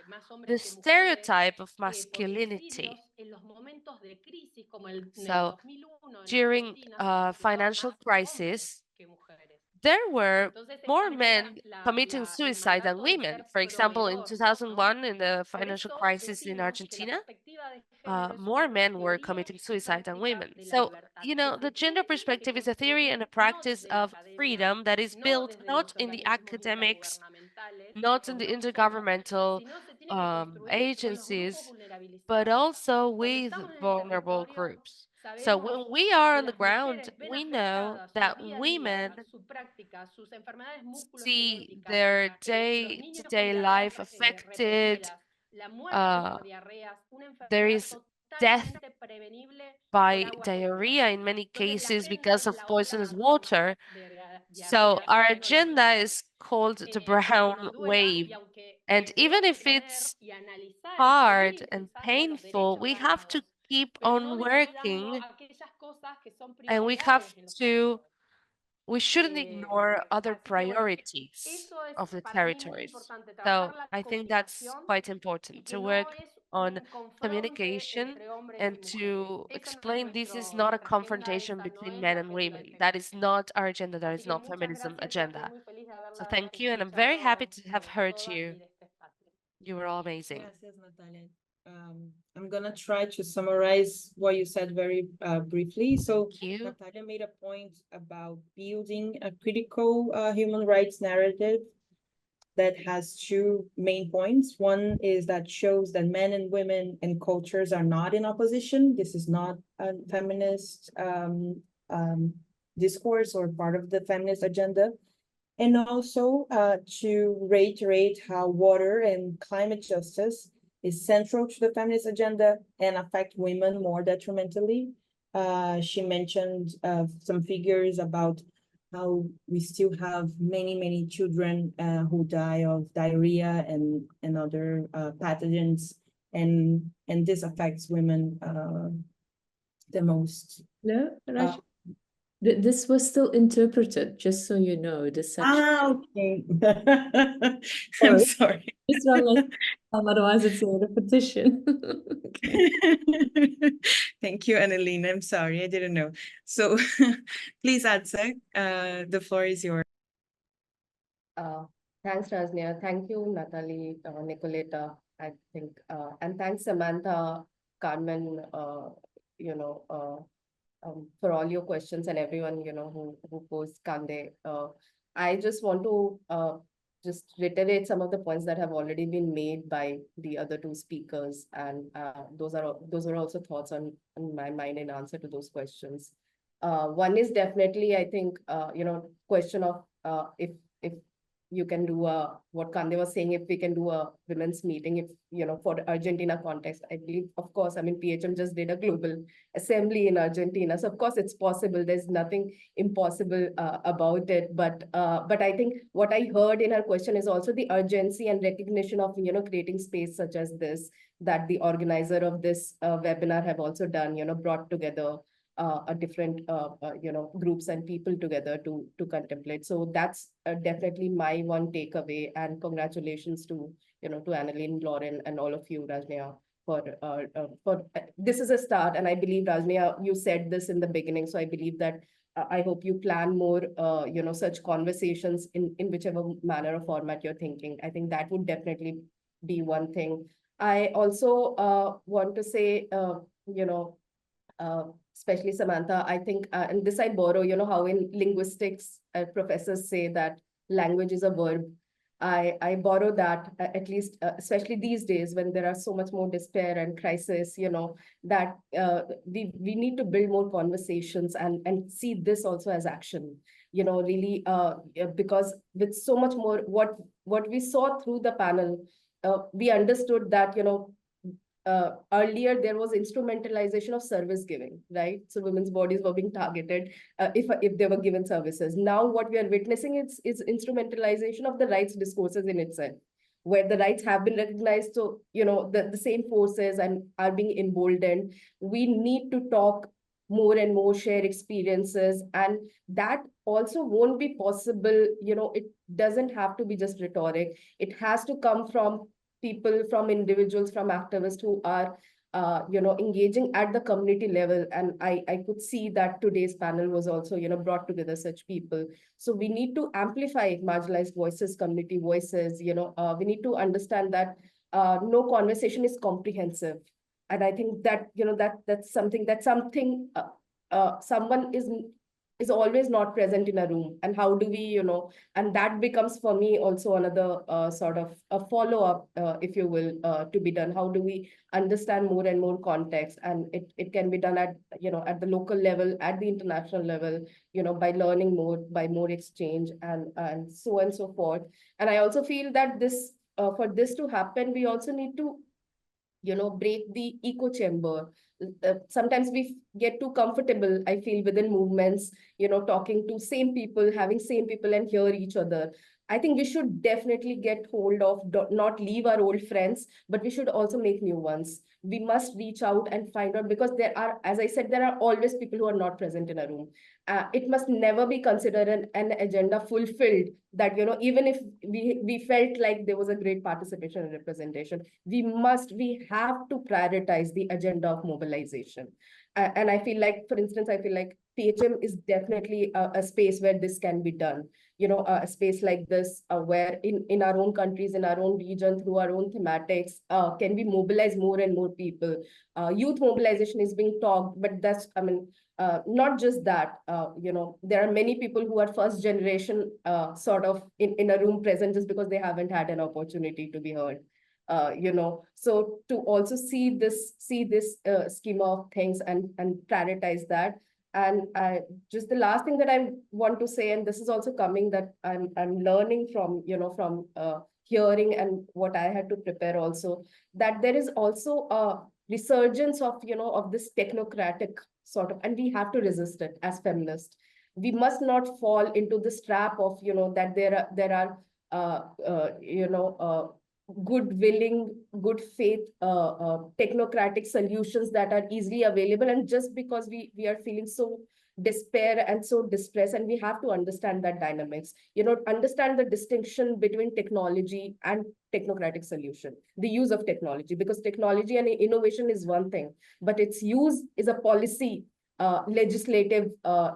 más hombres the que mujeres, stereotype of por suicidios masculinity. en los momentos de crisis, como en el So 2001 en during Argentina, se ejecutaban financial más hombres crisis, que mujeres. there were Entonces, more también men committing el suicide than mandato de women. ser For example, in proveedor, ¿no? 2001, in the Por financial eso crisis in decimos que la Argentina, perspectiva de género es more una men were teoría committing y suicide than práctica women. de la So, libertad, you know, the gender que perspective is a theory and a construyen no practice desde la of academia, freedom that is no built desde not los in the organismos academics, intergubernamentales, not in como the lo somos, intergovernmental sino se tiene que construir con los grupos agencies, but vulnerabilizados. also Cuando with estamos en el vulnerable territorio, groups. So sabemos when we are que on the las ground, mujeres ven we know afectadas su that día a women día, su práctica, sus enfermedades see musculoesqueléticas, their los niños con day-to-day diarreas life affected. repetidas, la muerte Uh, por diarreas, una there enfermedad is death totalmente prevenible por by agua diarrhea sucia. in many Entonces la cases agenda because es of la ola poisonous roja water. de So diarreas, our ya no la agenda blanca. is called the Aunque brown nos duela wave. y aunque And even tenemos que if poner it's y analizar y hard seguir and impulsando los painful, derechos we have to ganados, keep pero no on descuidando working aquellas cosas que son and we have prioridades en los to, territorios. we shouldn't ignore other Así que bueno, priorities eso es of the para mí muy territories. importante, trabajar So la I think that's comunicación quite y important que to no work es on un confronte communication entre hombres y and mujeres. to Esa no es explain this is not a nuestra agenda, confrontation esa no between es men la and agenda de women. That género. is not our agenda. That Así is que not muchas feminism gracias y estoy agenda. muy feliz de So haberlas thank you, and I'm very happy escuchado to have heard todas you. en este espacio. You were all amazing. Gracias, Natalia. I'm gonna try to summarize what you said very briefly. So Thank you. Natalia made a point about building a critical human rights narrative that has two main points. One is that shows that men and women and cultures are not in opposition. This is not a feminist discourse or part of the feminist agenda. And also to reiterate how water and climate justice is central to the feminist agenda and affect women more detrimentally. She mentioned some figures about how we still have many children who die of diarrhea and other pathogens, and this affects women the most. No, Raj, this was still interpreted, just so you know, this section. Okay. I'm sorry. It's not like otherwise it's a repetition. Okay. Thank you, Annalene. I'm sorry, I didn't know. So please, Adsa, the floor is yours. Thanks, Rajnia. Thank you, Natalie, Nicoleta, I think, and thanks, Samantha, Carmen, for all your questions and everyone, who posed Kande. I just want to just reiterate some of the points that have already been made by the other two speakers, and those are also thoughts on my mind in answer to those questions. One is definitely, I think, question of if you can do what Kande was saying, if we can do a women's meeting, if, for the Argentina context, I believe, of course, I mean, PHM just did a global assembly in Argentina. So of course it's possible. There's nothing impossible about it. But I think what I heard in her question is also the urgency and recognition of, creating space such as this, that the organizer of this webinar have also done, brought together a different groups and people together to contemplate. So that's definitely my one takeaway, and congratulations to to Annalene, Lauren, and all of you, Rajnia, for this is a start. And I believe, Rajnia, you said this in the beginning, so I believe that I hope you plan more such conversations in whichever manner or format you're thinking. I think that would definitely be one thing. I also want to say especially Samantha, I think, and this I borrow, how in linguistics, professors say that language is a verb. I borrow that, at least, especially these days when there are so much more despair and crisis, that we need to build more conversations and see this also as action, really, because with so much more, what we saw through the panel, we understood that, earlier there was instrumentalization of service giving, right? So women's bodies were being targeted if they were given services. Now what we are witnessing is instrumentalization of the rights discourses in itself, where the rights have been recognized. So, the same forces and are being emboldened. We need to talk more and more, share experiences, and that also won't be possible. It doesn't have to be just rhetoric. It has to come from people, from individuals, from activists who are engaging at the community level. And I could see that today's panel was also brought together such people. So we need to amplify marginalized voices, community voices. We need to understand that no conversation is comprehensive. And I think that that's something someone is always not present in a room. And how do we, and that becomes for me also another sort of a follow-up, if you will, to be done. How do we understand more and more context? And it can be done at, at the local level, at the international level, by learning more, by more exchange, and so on and so forth. And I also feel that this, for this to happen, we also need to break the echo chamber. Sometimes we get too comfortable, I feel, within movements, talking to same people, having same people and hear each other. I think we should definitely get hold of, not leave our old friends, but we should also make new ones. We must reach out and find out, because there are, as I said, there are always people who are not present in a room. It must never be considered an agenda fulfilled, that, even if we felt like there was a great participation and representation, we have to prioritize the agenda of mobilization. and I feel like, for instance, I feel like PHM is definitely a space where this can be done. You know, a space like this, where in our own countries, in our own region, through our own thematics, can we mobilize more and more people? Youth mobilization is being talked, but that's, I mean, not just that, you know, there are many people who are first generation sort of in a room present just because they haven't had an opportunity to be heard. You know, so to also see this schema of things and prioritize that. And just the last thing that I want to say, and this is also coming that I'm learning from, you know, from hearing and what I had to prepare also, that there is also a resurgence of, you know, of this technocratic sort of, and we have to resist it as feminists. We must not fall into this trap of, you know, that there are you know, good willing, good faith, technocratic solutions that are easily available. And just because we are feeling so despair and so distressed, and we have to understand that dynamics, you know, understand the distinction between technology and technocratic solution, the use of technology, because technology and innovation is one thing, but its use is a policy legislative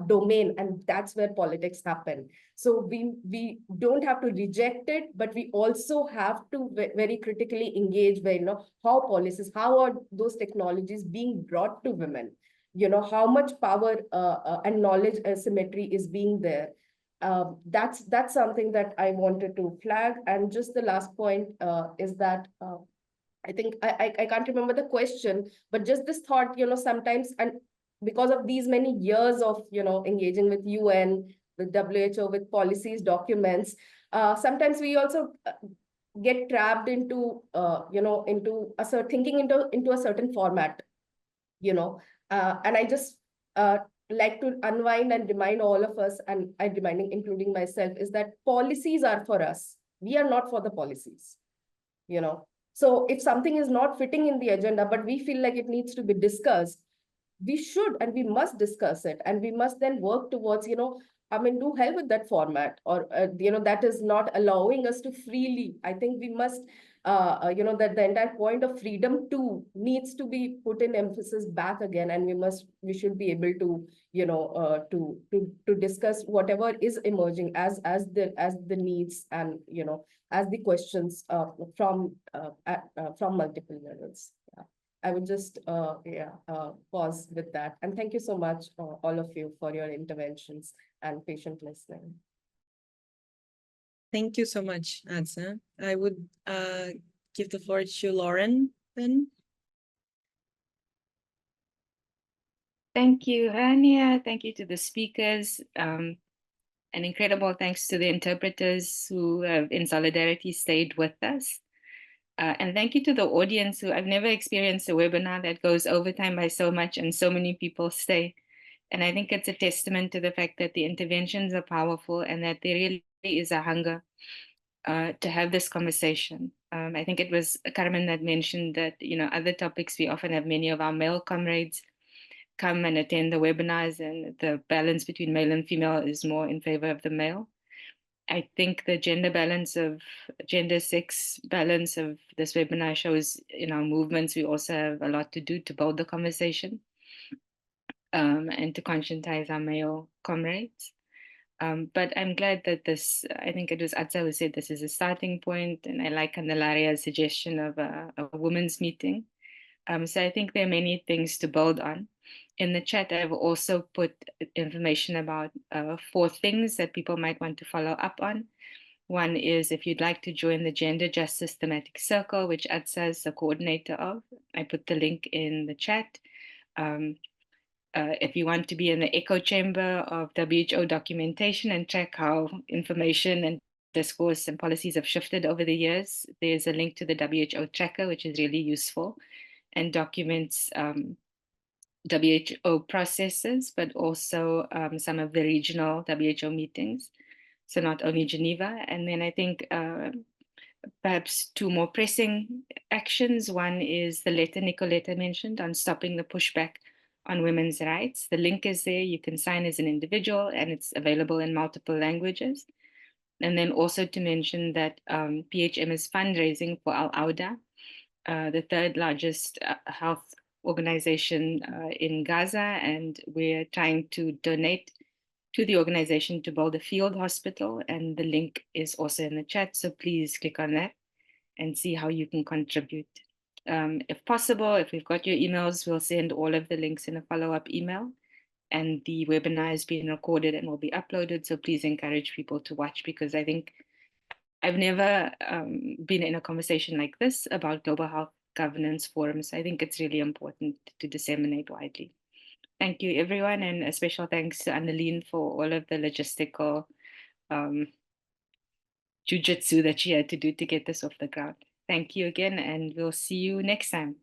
domain, and that's where politics happen. So we don't have to reject it, but we also have to very critically engage where, you know, how policies, how are those technologies being brought to women? You know, how much power and knowledge asymmetry is being there. That's something that I wanted to flag. And just the last point is that I think I can't remember the question, but just this thought, you know, sometimes, and because of these many years of, you know, engaging with UN, with WHO, with policies, documents, sometimes we also get trapped into, you know, into a certain thinking into a certain format, you know, and I just like to unwind and remind all of us, and I'm reminding, including myself, is that policies are for us. We are not for the policies, you know. So if something is not fitting in the agenda, but we feel like it needs to be discussed, we should and we must discuss it, and we must then work towards, you know, I mean, do hell with that format, or you know, that is not allowing us to freely. I think we must you know, that the entire point of freedom too needs to be put in emphasis back again, and we should be able to, you know, to discuss whatever is emerging as the needs, and you know, as the questions from multiple levels. Yeah. I would just pause with that. And thank you so much, all of you, for your interventions and patient listening. Thank you so much, Adsa. I would give the floor to Lauren then. Thank you, Rania. Thank you to the speakers. An incredible thanks to the interpreters who have, in solidarity, stayed with us. And thank you to the audience who, I've never experienced a webinar that goes overtime by so much and so many people stay. And I think it's a testament to the fact that the interventions are powerful and that there really is a hunger to have this conversation. I think it was Carmen that mentioned that, you know, other topics, we often have many of our male comrades come and attend the webinars, and the balance between male and female is more in favor of the male. I think the gender sex balance of this webinar shows in our movements, we also have a lot to do to build the conversation and to conscientize our male comrades. But I'm glad that this, I think it was Atsa who said this is a starting point, and I like Candelaria's suggestion of a women's meeting. So I think there are many things to build on. In the chat, I've also put information about 4 things that people might want to follow up on. One is if you'd like to join the Gender Justice Thematic Circle, which Atsa is the coordinator of. I put the link in the chat. If you want to be in the echo chamber of WHO documentation and check how information and discourse and policies have shifted over the years, there's a link to the WHO tracker, which is really useful and documents WHO processes, but also some of the regional WHO meetings. So not only Geneva. And then I think perhaps 2 more pressing actions. One is the letter Nicoletta mentioned on stopping the pushback on women's rights. The link is there. You can sign as an individual, and it's available in multiple languages. And then also to mention that PHM is fundraising for Al Auda, the 3rd largest health organization in Gaza, and we're trying to donate to the organization to build a field hospital, and the link is also in the chat, so please click on that and see how you can contribute. If possible, if we've got your emails, we'll send all of the links in a follow-up email, and the webinar is being recorded and will be uploaded, so please encourage people to watch, because I think I've never been in a conversation like this about global health governance forums. I think it's really important to disseminate widely. Thank you, everyone, and a special thanks to Annalene for all of the logistical jujitsu that she had to do to get this off the ground. Thank you again, and we'll see you next time.